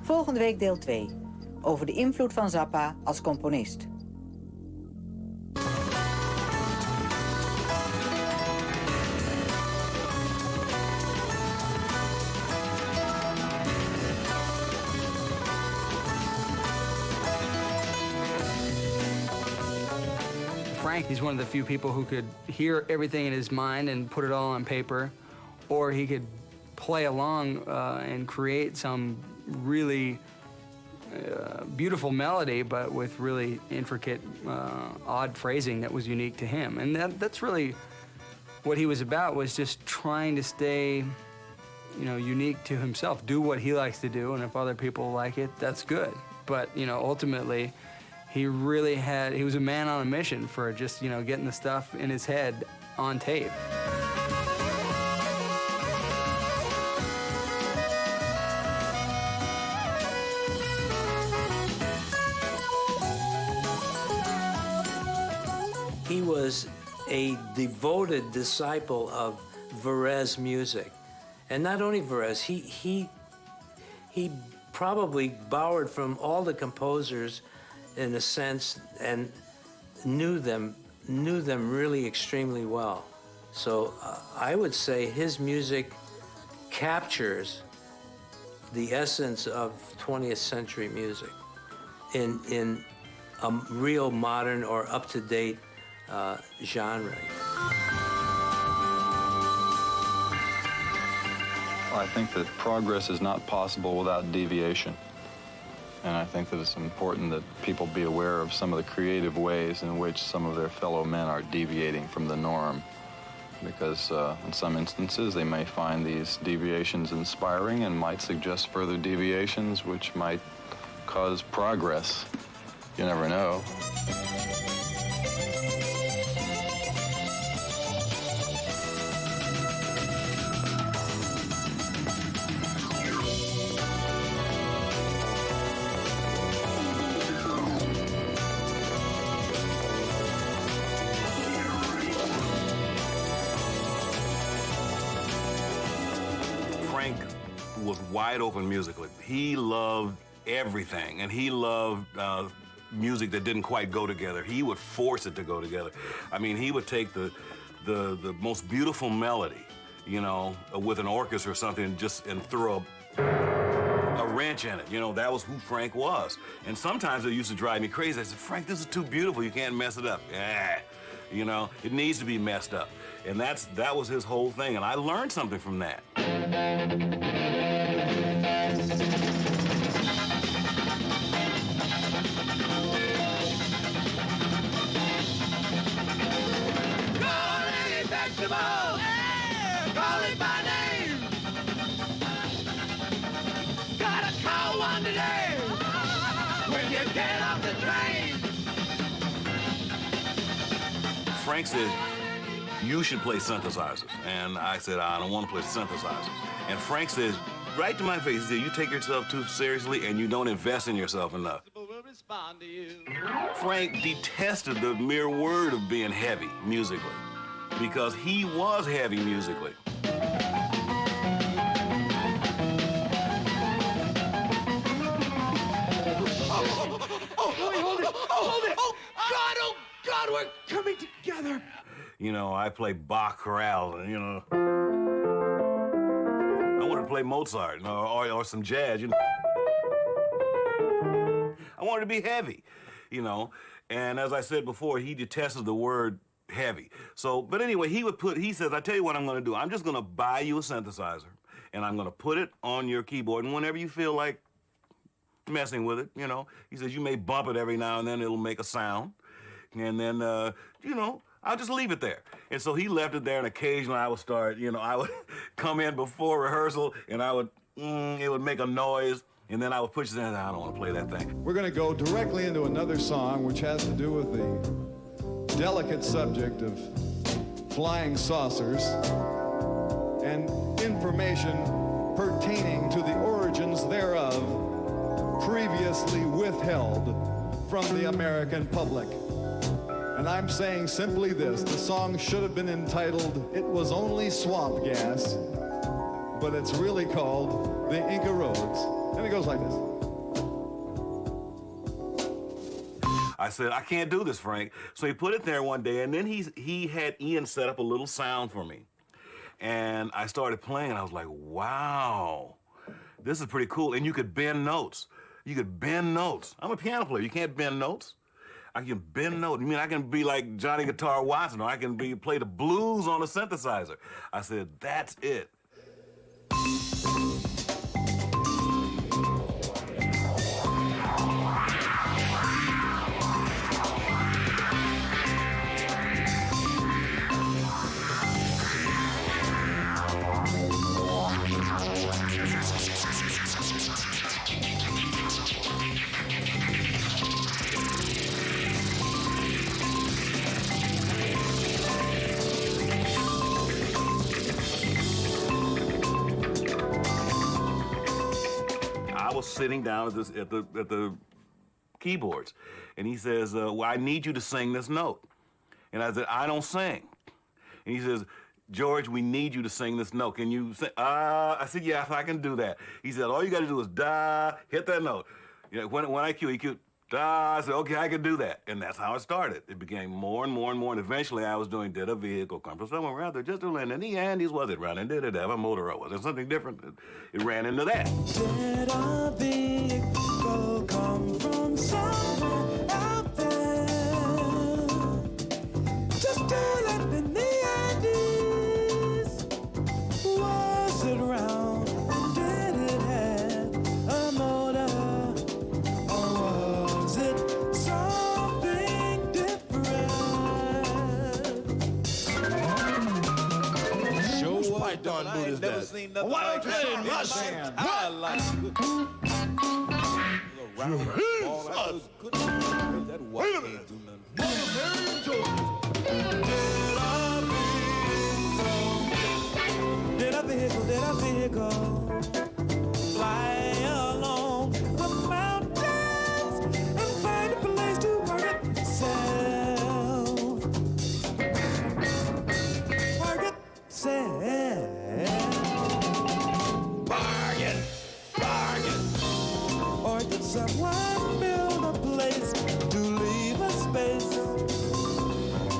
M: Volgende week deel 2, over de invloed van Zappa als componist.
C: Frank, he's one of the few people who could hear everything in his mind and put it all on paper, or he could play along and create some really beautiful melody, but with really intricate, odd phrasing that was unique to him. And that's really what he was about, was just trying to stay, you know, unique to himself, do what he likes to do, and if other people like it, that's good. But, you know, ultimately, he was a man on a mission for just, you know, getting the stuff in his head on tape.
Q: He was a devoted disciple of Varese music. And not only Varese, he probably borrowed from all the composers in a sense and knew them really extremely well. So I would say his music captures the essence of 20th century music in a real modern or up-to-date genre.
D: I think that progress is not possible without deviation. And I think that it's important that people be aware of some of the creative ways in which some of their fellow men are deviating from the norm. Because in some instances, they may find these deviations inspiring and might suggest further deviations which might cause progress. You never know.
J: Frank was wide open musically. He loved everything, and he loved music that didn't quite go together. He would force it to go together. I mean, he would take the most beautiful melody, you know, with an orchestra or something, and throw a wrench in it. You know, that was who Frank was. And sometimes it used to drive me crazy. I said, Frank, this is too beautiful. You can't mess it up. Yeah. You know, it needs to be messed up. And that was his whole thing, and I learned something from that.
A: Call it by name. Gotta call one today when you get off the train.
J: Frank said, you should play synthesizers. And I said, I don't want to play synthesizers. And Frank says, right to my face, he said, you take yourself too seriously and you don't invest in yourself enough. Frank detested the mere word of being heavy musically, because he was heavy musically.
A: Oh, God, we're coming together.
J: You know, I play Bach chorale, and, you know. I wanted to play Mozart or some jazz, you know. I wanted to be heavy, you know. And as I said before, he detested the word heavy. So, but anyway, he says, I tell you what I'm going to do. I'm just going to buy you a synthesizer, and I'm going to put it on your keyboard, and whenever you feel like messing with it, you know, he says, you may bump it every now and then, it'll make a sound. And then, you know, I'll just leave it there. And so he left it there, and occasionally I would start, you know, I would come in before rehearsal, and it would make a noise, and then I would push it in, and I don't want to play that thing.
P: We're going to go directly into another song, which has to do with the delicate subject of flying saucers and information pertaining to the origins thereof previously withheld from the American public. And I'm saying simply this, the song should have been entitled, It Was Only Swamp Gas, but it's really called The Inca Roads. And it goes like this.
J: I said, I can't do this, Frank. So he put it there one day, and then he had Ian set up a little sound for me. And I started playing, and I was like, wow, this is pretty cool. And you could bend notes. You could bend notes. I'm a piano player. You can't bend notes. I can bend notes. You mean I can be like Johnny Guitar Watson, or I can play the blues on a synthesizer. I said, that's it. Sitting down at the keyboards, and he says, well, I need you to sing this note. And I said, I don't sing. And he says, George, we need you to sing this note. Can you sing? I said, yeah, I can do that. He said, all you got to do is da, hit that note. You know, when I cue, he cued, da. I said, okay, I can do that. And that's how it started. It became more and more and more, and eventually I was doing, did a vehicle come from somewhere around there, just to land in the Andes, was it running? Did it have a motor, or was it something different? It ran into that.
A: Did a vehicle come from somewhere out there? Just to land in the Andes. Was it round? Did it have a motor? Or was it something different?
S: Show what darn boot is that? Why don't you say mush? I like it. That white can't do nothing.
A: Did a vehicle fly along the mountains and find a place to park itself? Park itself. Bargain. Or did someone build a place to leave a space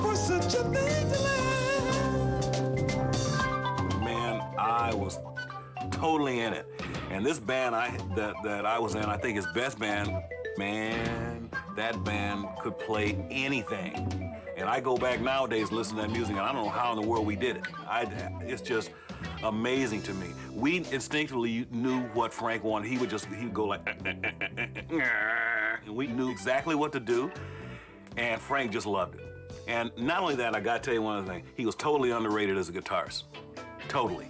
A: for such a thing to land?
J: Man, I was totally in it. And this band that I was in, I think his best band, man, that band could play anything. And I go back nowadays and listen to that music, and I don't know how in the world we did it. It's just amazing to me. We instinctively knew what Frank wanted. He would go like, and we knew exactly what to do, and Frank just loved it. And not only that, I gotta tell you one other thing. He was totally underrated as a guitarist. Totally.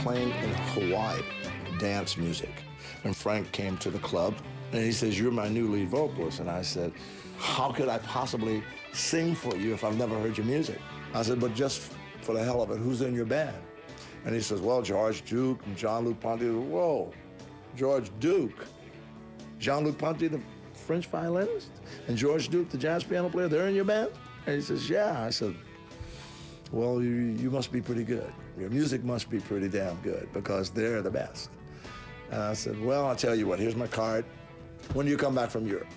T: Playing in Hawaii, dance music. And Frank came to the club and he says, "You're my new lead vocalist." And I said, "How could I possibly sing for you if I've never heard your music?" I said, "But just for the hell of it, who's in your band?" And he says, "Well, George Duke and Jean-Luc Ponty." Whoa, George Duke, Jean-Luc Ponty, the French violinist, and George Duke, the jazz piano player, they're in your band? And he says, "Yeah." I said, "Well, you must be pretty good. Your music must be pretty damn good because they're the best." And I said, "Well, I'll tell you what, here's my card. When do you come back from Europe?"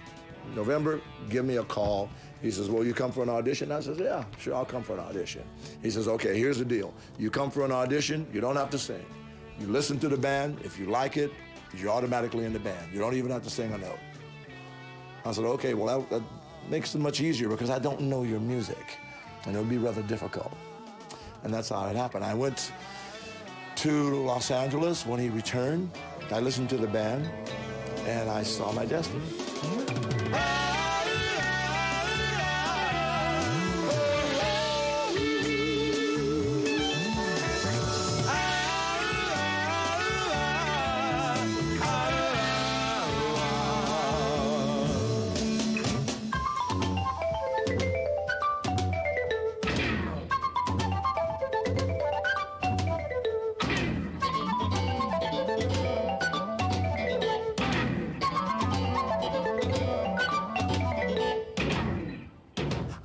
T: "November, give me a call." He says, "Well, you come for an audition?" I says, "Yeah, sure, I'll come for an audition." He says, "Okay, here's the deal. You come for an audition, you don't have to sing. You listen to the band. If you like it, you're automatically in the band. You don't even have to sing a note." I said, "Okay, well, that makes it much easier because I don't know your music, and it would be rather difficult." And that's how it happened. I went to Los Angeles when he returned. I listened to the band, and I saw my destiny.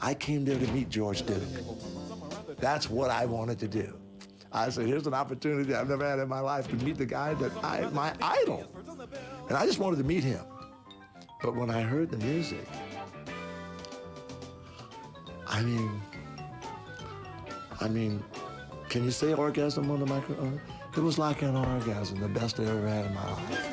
T: I came there to meet George Duke. That's what I wanted to do. I said, here's an opportunity I've never had in my life to meet the guy that my idol. And I just wanted to meet him. But when I heard the music, I mean, can you say orgasm on the microphone? It was like an orgasm, the best I ever had in my life.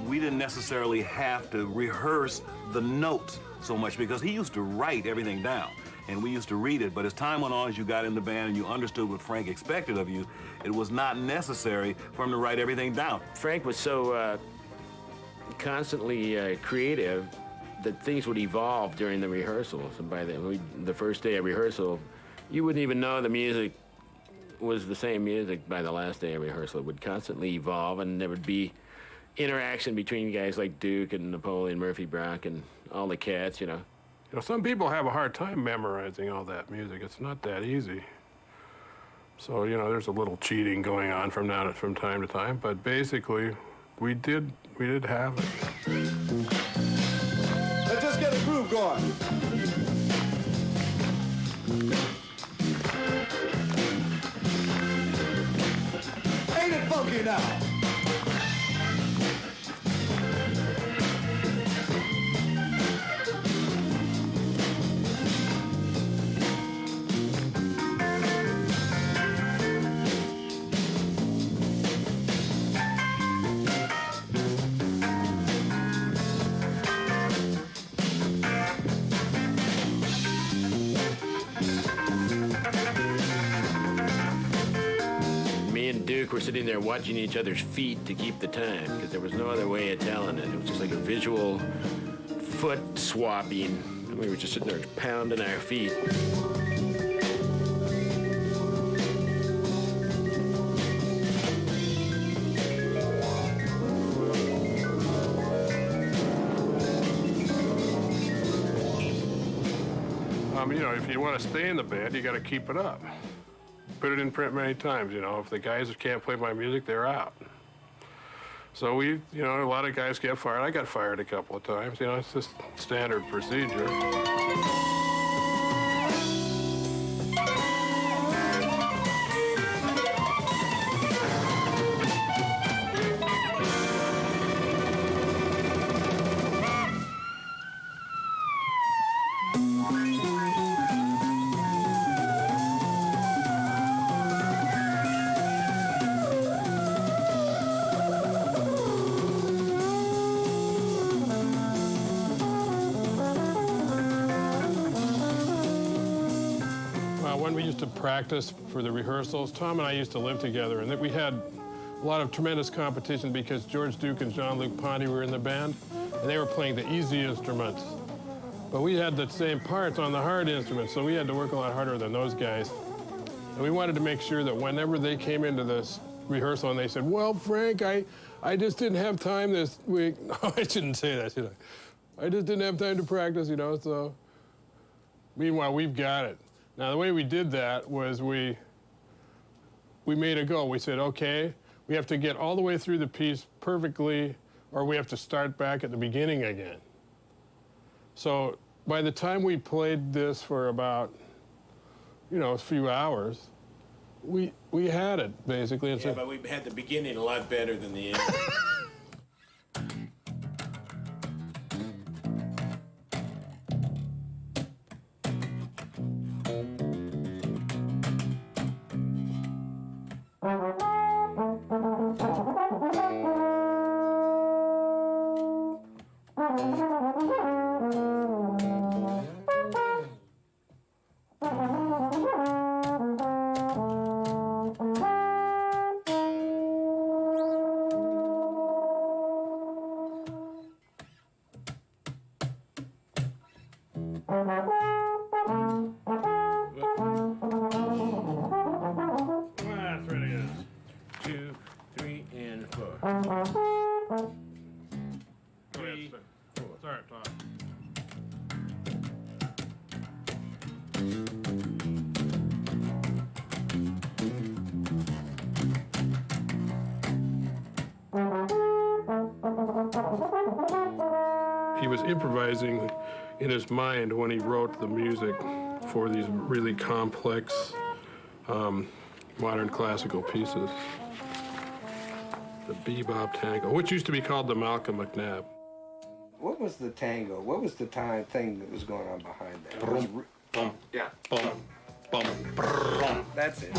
T: We didn't necessarily have to rehearse the notes so much because he used to write everything down and we used to read it. But as time went on, as you got in the band and you understood what Frank expected of you, it was not necessary for him to write everything down.
U: Frank was so constantly creative that things would evolve during the rehearsals. And by the first day of rehearsal, you wouldn't even know the music was the same music by the last day of rehearsal. It would constantly evolve, and there would be interaction between guys like Duke and Napoleon, Murphy Brock, and all the cats, you know.
L: You know, some people have a hard time memorizing all that music. It's not that easy. So, you know, there's a little cheating going on from time to time, but basically, we did have it.
G: Let's just get a groove going. Ain't it funky now?
U: We're sitting there watching each other's feet to keep the time, because there was no other way of telling it. It was just like a visual foot swapping. We were just sitting there pounding our feet.
L: You know, if you want to stay in the band, you got to keep it up. Put it in print many times, you know. If the guys can't play my music, they're out. So you know, a lot of guys get fired. I got fired a couple of times. You know, it's just standard procedure. When we used to practice for the rehearsals, Tom and I used to live together, and we had a lot of tremendous competition because George Duke and Jean-Luc Ponty were in the band, and they were playing the easy instruments. But we had the same parts on the hard instruments, so we had to work a lot harder than those guys. And we wanted to make sure that whenever they came into this rehearsal and they said, well, Frank, I just didn't have time this week. No, I shouldn't say that, should I? I just didn't have time to practice, you know, so. Meanwhile, we've got it. Now, the way we did that was we made a goal. We said, okay, we have to get all the way through the piece perfectly, or we have to start back at the beginning again. So by the time we played this for about, you know, a few hours, we had it, basically.
U: Yeah, but we had the beginning a lot better than the end.
L: He was improvising in his mind when he wrote the music for these really complex modern classical pieces. The bebop tango, which used to be called the Malcolm McNabb.
F: What was the tango? What was the thing that was going on behind that?
L: Brum, bum,
F: yeah.
L: Bum, bum, brum.
F: That's it.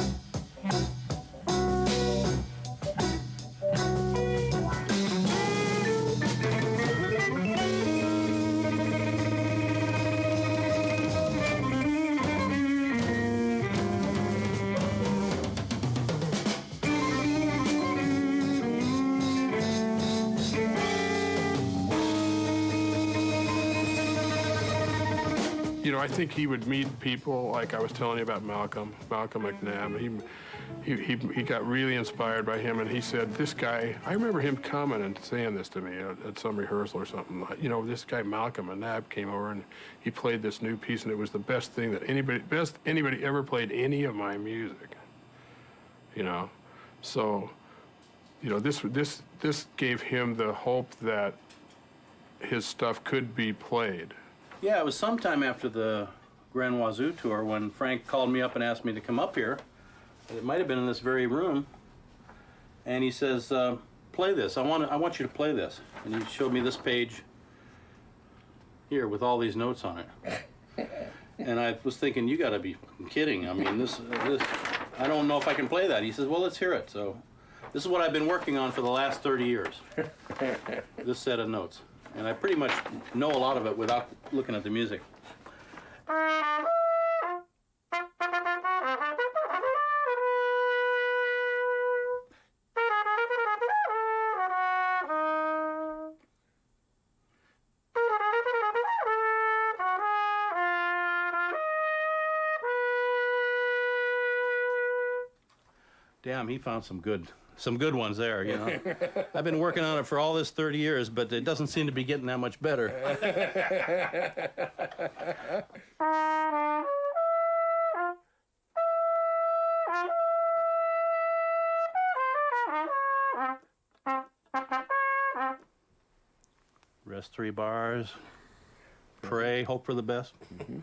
L: You know, I think he would meet people like I was telling you about Malcolm McNabb. He got really inspired by him, and he said, this guy, I remember him coming and saying this to me at some rehearsal or something. You know, this guy Malcolm McNabb came over and he played this new piece, and it was the best thing that anybody ever played any of my music. You know, so, you know, this gave him the hope that his stuff could be played.
N: Yeah, it was sometime after the Grand Wazoo tour when Frank called me up and asked me to come up here. It might have been in this very room. And he says, play this. I want you to play this. And he showed me this page here with all these notes on it. And I was thinking, you got to be kidding. I mean, this, I don't know if I can play that. He says, well, let's hear it. So this is what I've been working on for the last 30 years, this set of notes. And I pretty much know a lot of it without looking at the music. Damn, he found some good ones there, you know. I've been working on it for all this 30 years, but it doesn't seem to be getting that much better. Rest 3 bars. Pray, hope for the best. Mm-hmm.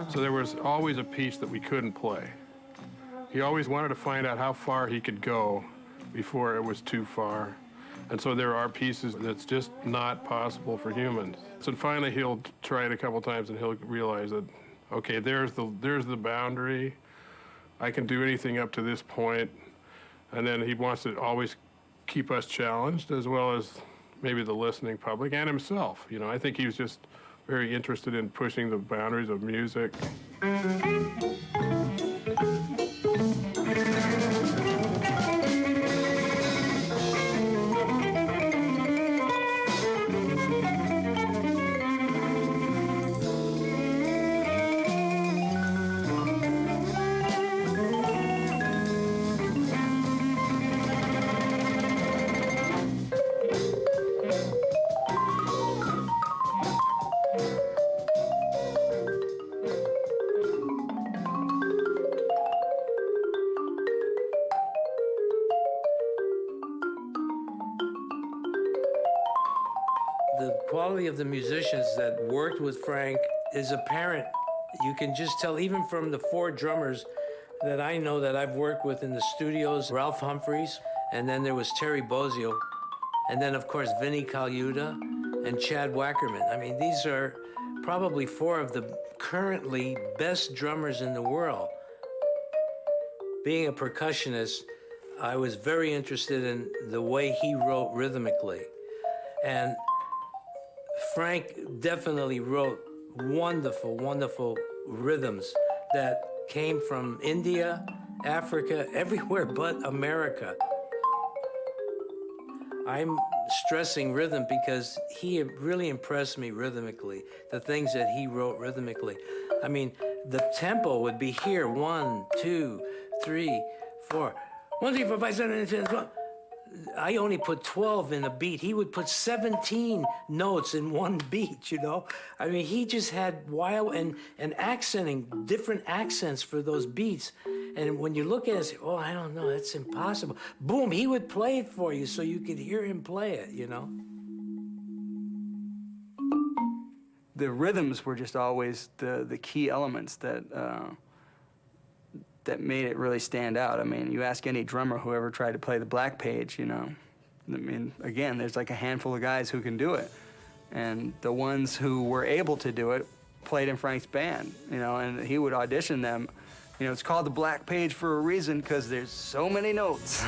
L: So there was always a piece that we couldn't play. He always wanted to find out how far he could go before it was too far. And so there are pieces that's just not possible for humans. So finally he'll try it a couple times and he'll realize that, okay, there's the boundary. I can do anything up to this point. And then he wants to always keep us challenged, as well as maybe the listening public and himself. You know, I think he was just very interested in pushing the boundaries of music.
Q: The quality of the musicians that worked with Frank is apparent. You can just tell, even from the 4 drummers that I know that I've worked with in the studios, Ralph Humphreys, and then there was Terry Bozzio, and then, of course, Vinnie Colaiuta and Chad Wackerman. I mean, these are probably 4 of the currently best drummers in the world. Being a percussionist, I was very interested in the way he wrote rhythmically. And Frank definitely wrote wonderful, wonderful rhythms that came from India, Africa, everywhere but America. I'm stressing rhythm because he really impressed me rhythmically, the things that he wrote rhythmically. I mean, the tempo would be here, 1, 2, 3, 4. 1, 2, 3, 4, 5, 7, 8, 9, 10, 12. I only put 12 in a beat. He would put 17 notes in one beat, you know? I mean, he just had wild and accenting, different accents for those beats. And when you look at it and say, oh, I don't know, that's impossible. Boom, he would play it for you so you could hear him play it, you know?
C: The rhythms were just always the key elements that made it really stand out. I mean, you ask any drummer who ever tried to play the Black Page, you know, I mean, again, there's like a handful of guys who can do it.
I: And the ones who were able to do it played in Frank's band, you know, and he would audition them. You know, it's called the Black Page for a reason, because there's so many notes.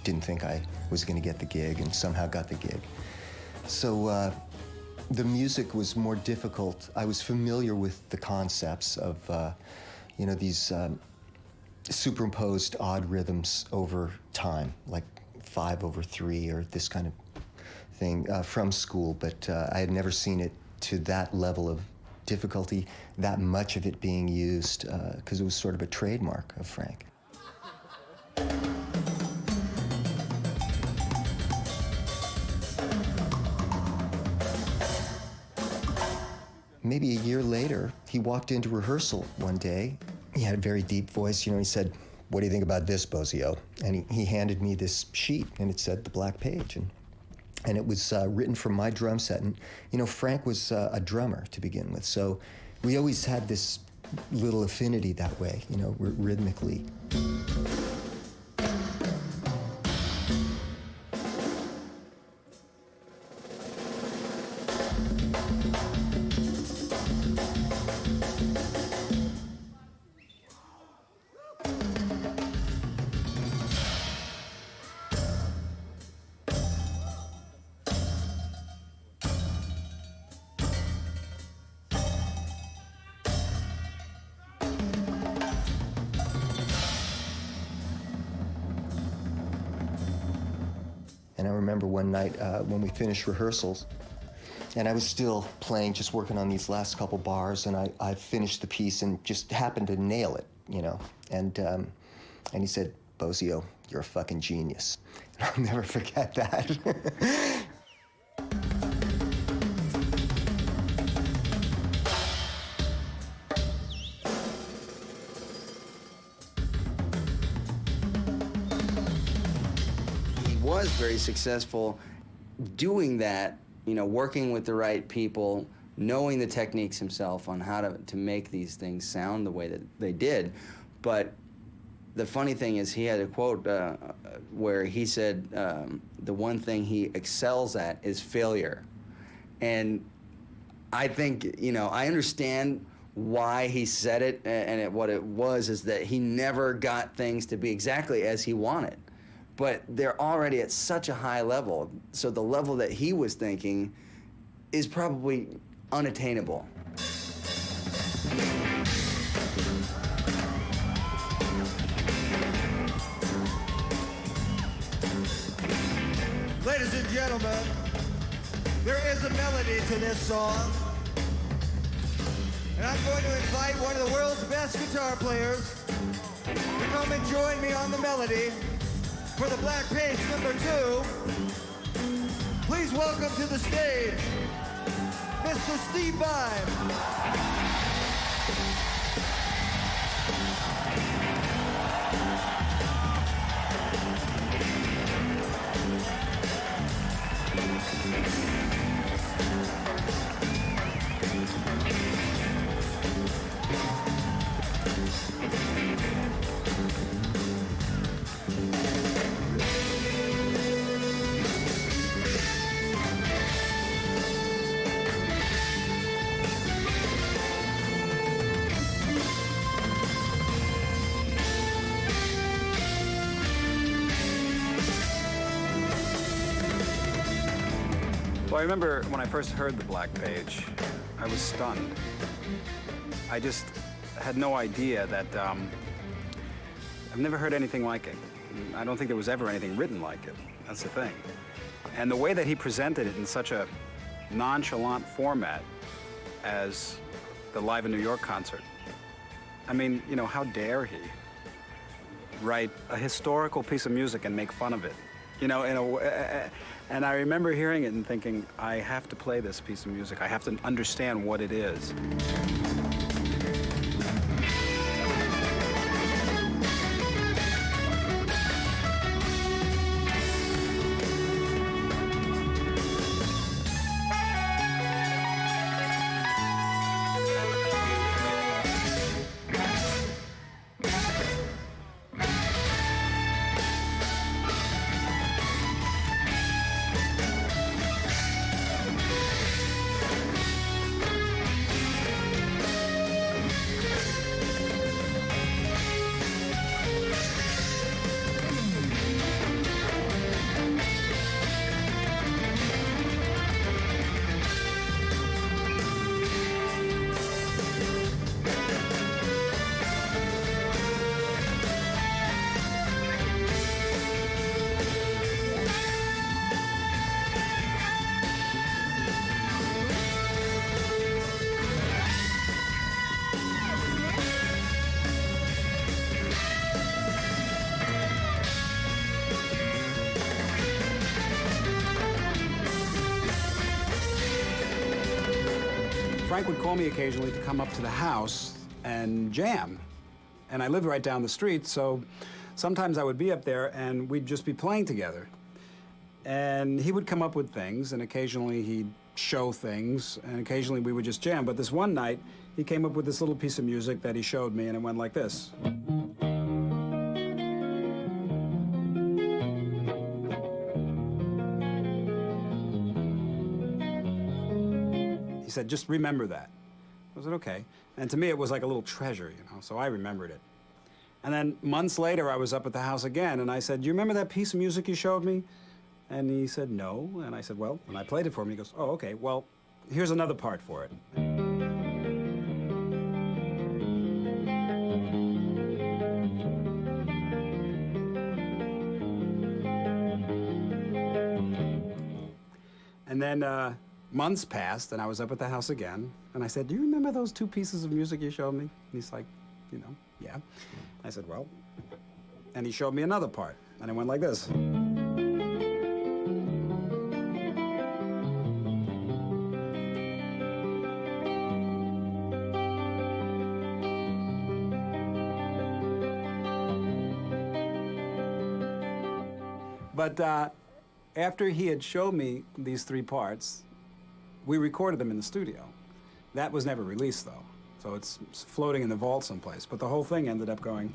O: Didn't think I was going to get the gig, and somehow got the gig. So the music was more difficult. I was familiar with the concepts of, you know, these superimposed odd rhythms over time, like 5/3 or this kind of thing from school, but I had never seen it to that level of difficulty, that much of it being used, because it was sort of a trademark of Frank. Maybe a year later, he walked into rehearsal one day. He had a very deep voice, you know, he said, "What do you think about this, Bozio?" And he handed me this sheet, and it said The Black Page. And it was written from my drum set. And, you know, Frank was a drummer to begin with, so we always had this little affinity that way, you know, rhythmically. And I remember one night when we finished rehearsals, and I was still playing, just working on these last couple bars, and I finished the piece and just happened to nail it, you know. And he said, "Bozio, you're a fucking genius." And I'll never forget that.
V: Was very successful doing that, you know, working with the right people, knowing the techniques himself on how to make these things sound the way that they did. But the funny thing is, he had a quote where he said, the one thing he excels at is failure. And I think, you know, I understand why he said it, and what it was is that he never got things to be exactly as he wanted. But they're already at such a high level, so the level that he was thinking is probably unattainable.
X: Ladies and gentlemen, there is a melody to this song, and I'm going to invite one of the world's best guitar players to come and join me on the melody. For the Black Page #2, please welcome to the stage, Mr. Steve Vai.
Y: Well, I remember when I first heard The Black Page, I was stunned. I just had no idea that, I've never heard anything like it. I don't think there was ever anything written like it. That's the thing. And the way that he presented it in such a nonchalant format as the Live in New York concert. I mean, you know, how dare he write a historical piece of music and make fun of it You know, in a, and I remember hearing it and thinking, I have to play this piece of music. I have to understand what it is. Frank would call me occasionally to come up to the house and jam. And I lived right down the street, so sometimes I would be up there and we'd just be playing together. And he would come up with things, and occasionally he'd show things, and occasionally we would just jam. But this one night, he came up with this little piece of music that he showed me, and it went like this. He said, just remember that. I said, okay. And to me, it was like a little treasure, you know, so I remembered it. And then months later, I was up at the house again, and I said, do you remember that piece of music you showed me? And he said, no. And I said, well, and I played it for him. He goes, oh, okay, well, here's another part for it. And then months passed, and I was up at the house again, and I said, do you remember those two pieces of music you showed me? And he's like, you know, yeah. I said, well, and he showed me another part, and it went like this. But after he had showed me these three parts, we recorded them in the studio. That was never released, though. So it's floating in the vault someplace. But the whole thing ended up going.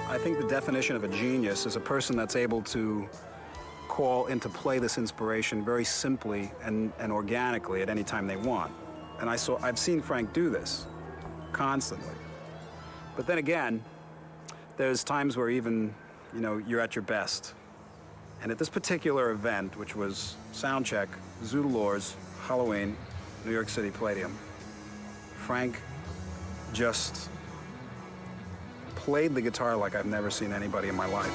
Y: I think the definition of a genius is a person that's able to call into play this inspiration very simply and organically at any time they want. And I've seen Frank do this constantly. But then again, there's times where even, you know, you're at your best. And at this particular event, which was Soundcheck, Zoodalores, Halloween, New York City Palladium, Frank just played the guitar like I've never seen anybody in my life.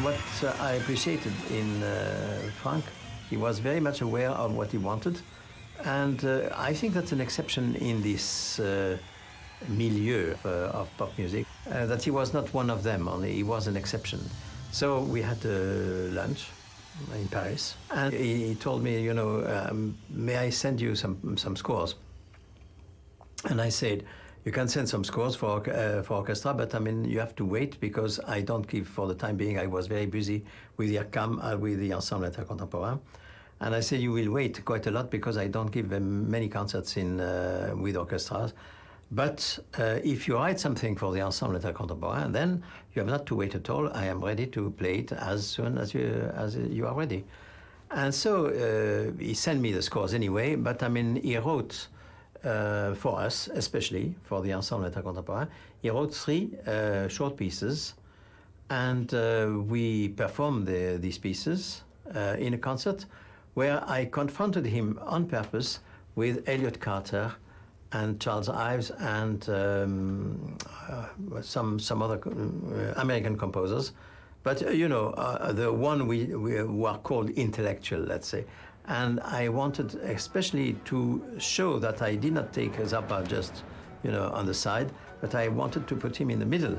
Q: What I appreciated in Frank, he was very much aware of what he wanted, and I think that's an exception in this milieu of pop music, that he was not one of them, only he was an exception. So we had lunch in Paris, and he told me, you know, may I send you some scores? And I said, you can send some scores for orchestra, but I mean, you have to wait because I don't give, for the time being, I was very busy with the IRCAM, with the Ensemble Intercontemporain. And I said, you will wait quite a lot because I don't give them many concerts with orchestras. But if you write something for the Ensemble Intercontemporain, then you have not to wait at all. I am ready to play it as soon as you are ready. And so he sent me the scores anyway, but I mean, he wrote for us, especially for the Ensemble Intercontemporain, he wrote 3 short pieces, and we performed these pieces in a concert where I confronted him on purpose with Elliott Carter and Charles Ives and some other American composers. But, you know, the one we are called intellectual, let's say. And I wanted especially to show that I did not take Zappa just, you know, on the side, but I wanted to put him in the middle.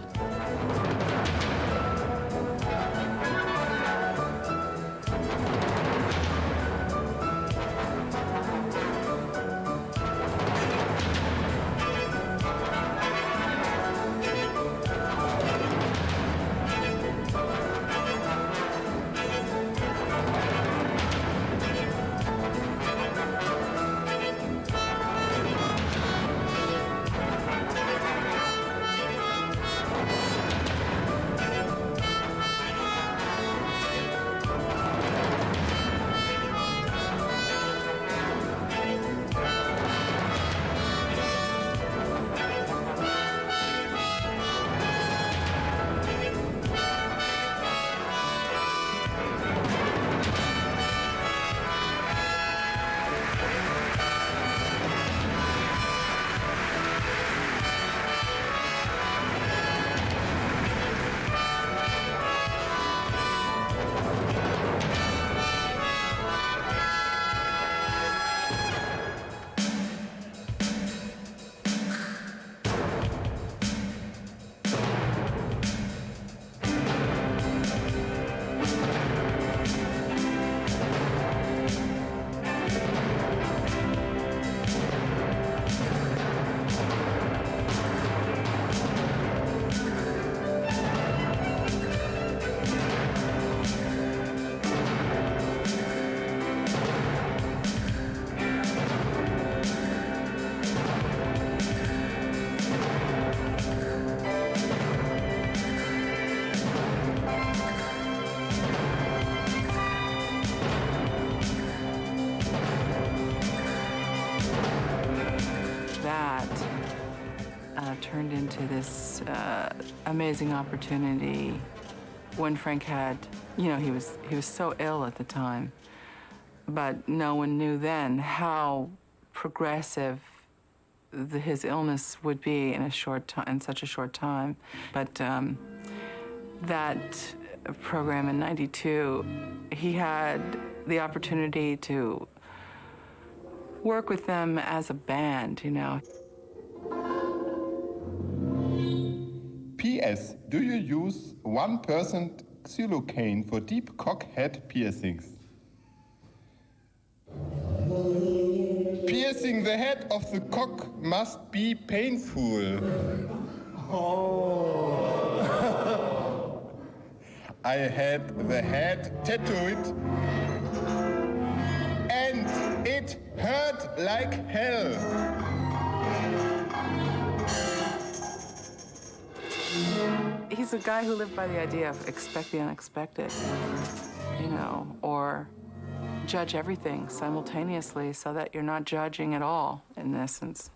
E: Turned into this amazing opportunity when Frank had, you know, he was so ill at the time, but no one knew then how progressive his illness would be in such a short time. But that program in '92, he had the opportunity to work with them as a band, you know.
H: P.S. Do you use 1% xylocaine for deep cock head piercings? Piercing the head of the cock must be painful. Oh. I had the head tattooed and it hurt like hell.
E: He's a guy who lived by the idea of expect the unexpected, you know, or judge everything simultaneously so that you're not judging at all, in essence.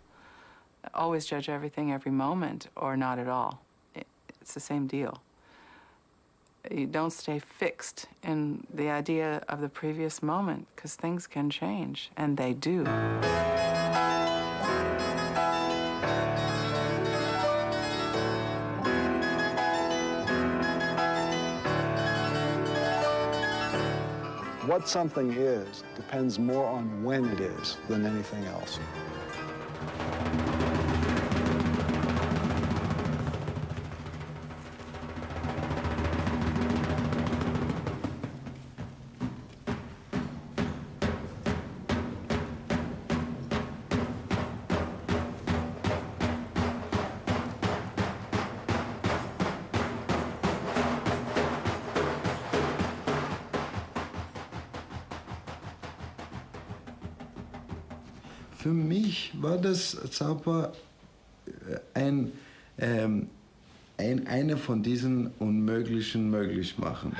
E: Always judge everything every moment or not at all. It's the same deal. You don't stay fixed in the idea of the previous moment because things can change, and they do.
P: what something is depends more on when it is than anything else.
B: Für mich war das Zappa einer von diesen Unmöglichen möglich machen.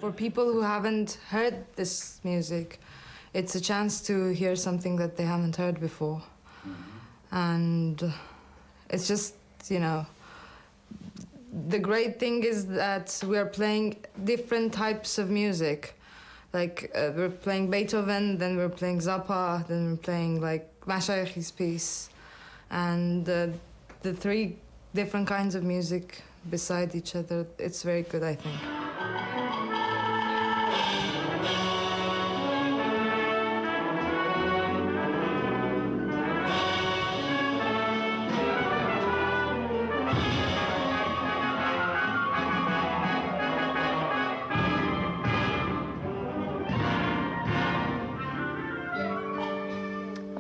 K: For people who haven't heard this music, it's a chance to hear something that they haven't heard before. And it's just, you know, the great thing is that we are playing different types of music. Like, we're playing Beethoven, then we're playing Zappa, then we're playing, like, Mashayekhi's piece. And the three different kinds of music beside each other, it's very good, I think.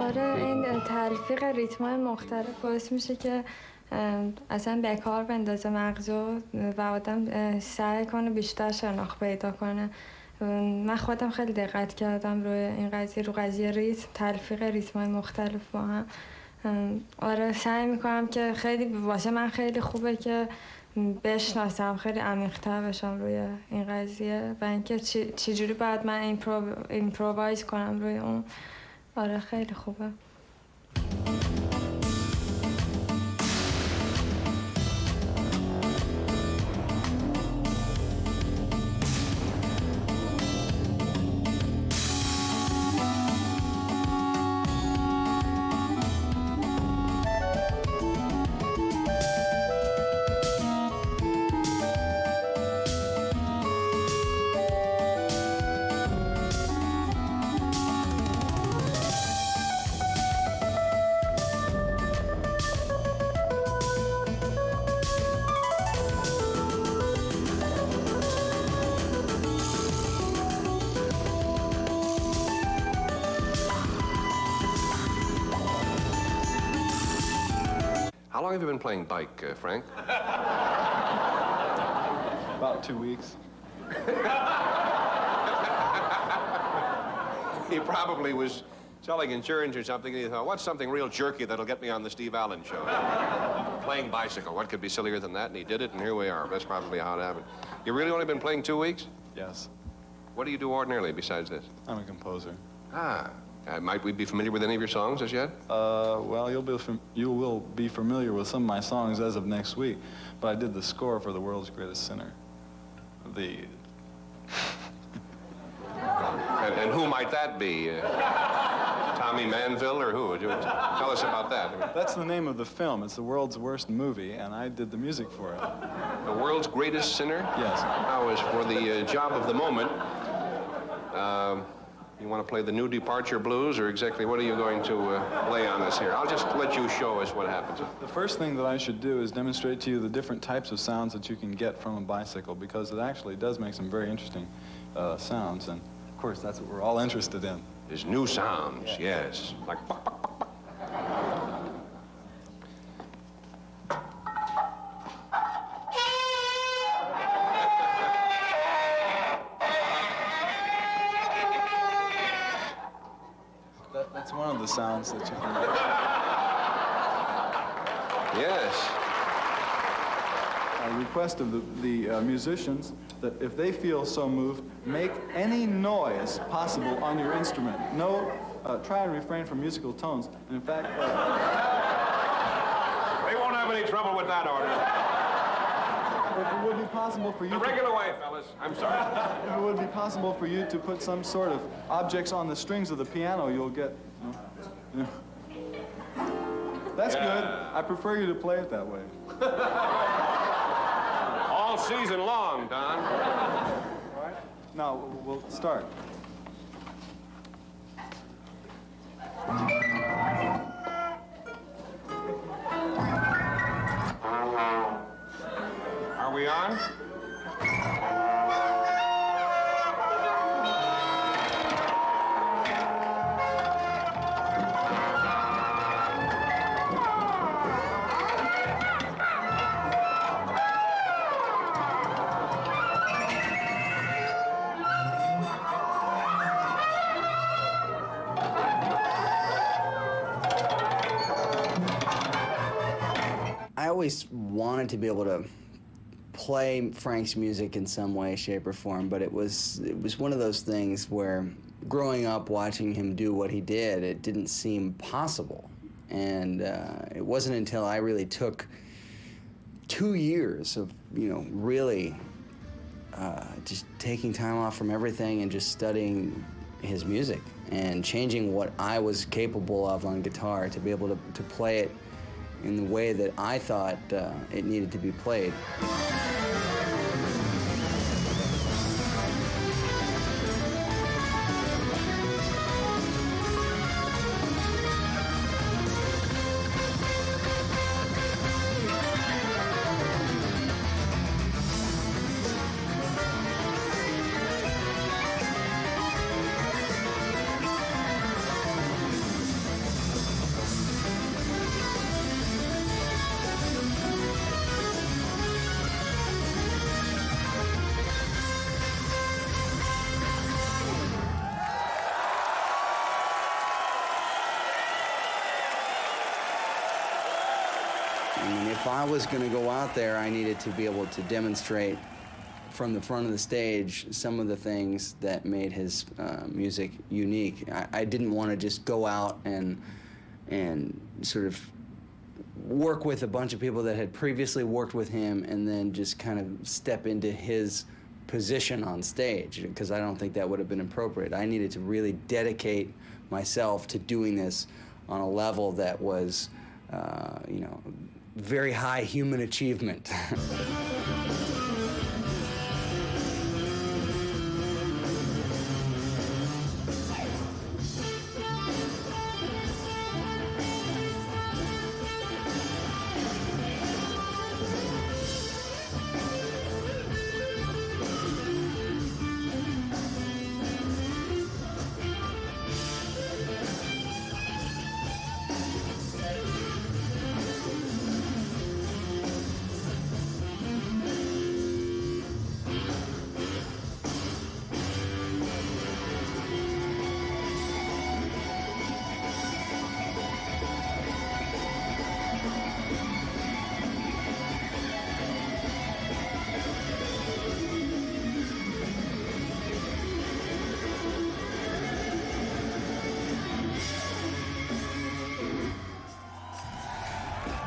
M: آره این تلفیق ریتم‌های مختلف باعث میشه که اصلا به کار بندازه مغزو و آدم سعی کنه بیشتر شناخت پیدا کنه. من خودم خیلی دقت کردم روی این قضیه، رو قضیه ریتم، تلفیق ریتم‌های مختلف با هم. آره سعی میکنم که خیلی واسه من خیلی خوبه که بشناسم، خیلی عمیق‌تر بشم روی این قضیه و اینکه چجوری باید من ایمپرووایز کنم روی اون. آره خیلی خوبه.
R: How long have you been playing bike, Frank?
D: About 2 weeks.
R: He probably was selling insurance or something, and he thought, what's something real jerky that'll get me on the Steve Allen show? Playing bicycle. What could be sillier than that? And he did it, and here we are. That's probably how it happened. You really only been playing 2 weeks?
D: Yes.
R: What do you do ordinarily besides this?
D: I'm a composer.
R: Ah. Might we be familiar with any of your songs as yet?
D: Well, you will be familiar with some of my songs as of next week, but I did the score for The World's Greatest Sinner.
R: And who might that be? Tommy Manville or who? Tell us about that.
D: That's the name of the film. It's the world's worst movie, and I did the music for it.
R: The World's Greatest Sinner?
D: Yes.
R: Now, as for the job of the moment, you want to play the New Departure Blues, or exactly what are you going to lay on us here? I'll just let you show us what happens.
D: The first thing that I should do is demonstrate to you the different types of sounds that you can get from a bicycle, because it actually does make some very interesting sounds, and of course that's what we're all interested in.
R: There's new sounds, yes. Like...
D: That's one of the sounds that you can get.
R: Yes.
P: I request of the musicians that if they feel so moved, make any noise possible on your instrument. No, try and refrain from musical tones. And in fact,
R: They won't have any trouble with that order.
P: if it would be possible for you
R: The regular way, fellas. I'm sorry.
P: if it would be possible for you to put some sort of objects on the strings of the piano, you'll get. That's good. I prefer you to play it that way.
R: All season long, Don.
P: All right. Now we'll start.
R: Are we on?
V: I always wanted to be able to play Frank's music in some way, shape, or form, but it was one of those things where growing up watching him do what he did, it didn't seem possible. And it wasn't until I really took 2 years of, really just taking time off from everything and just studying his music and changing what I was capable of on guitar to be able to play it in the way that I thought it needed to be played. If I was going to go out there, I needed to be able to demonstrate from the front of the stage some of the things that made his music unique. I didn't want to just go out and sort of work with a bunch of people that had previously worked with him and then just kind of step into his position on stage, because I don't think that would have been appropriate. I needed to really dedicate myself to doing this on a level that was, very high human achievement.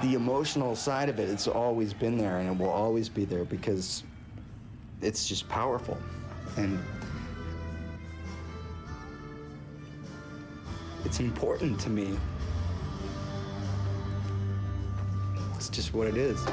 V: The emotional side of it, it's always been there, and it will always be there because it's just powerful. And it's important to me. It's just what it is.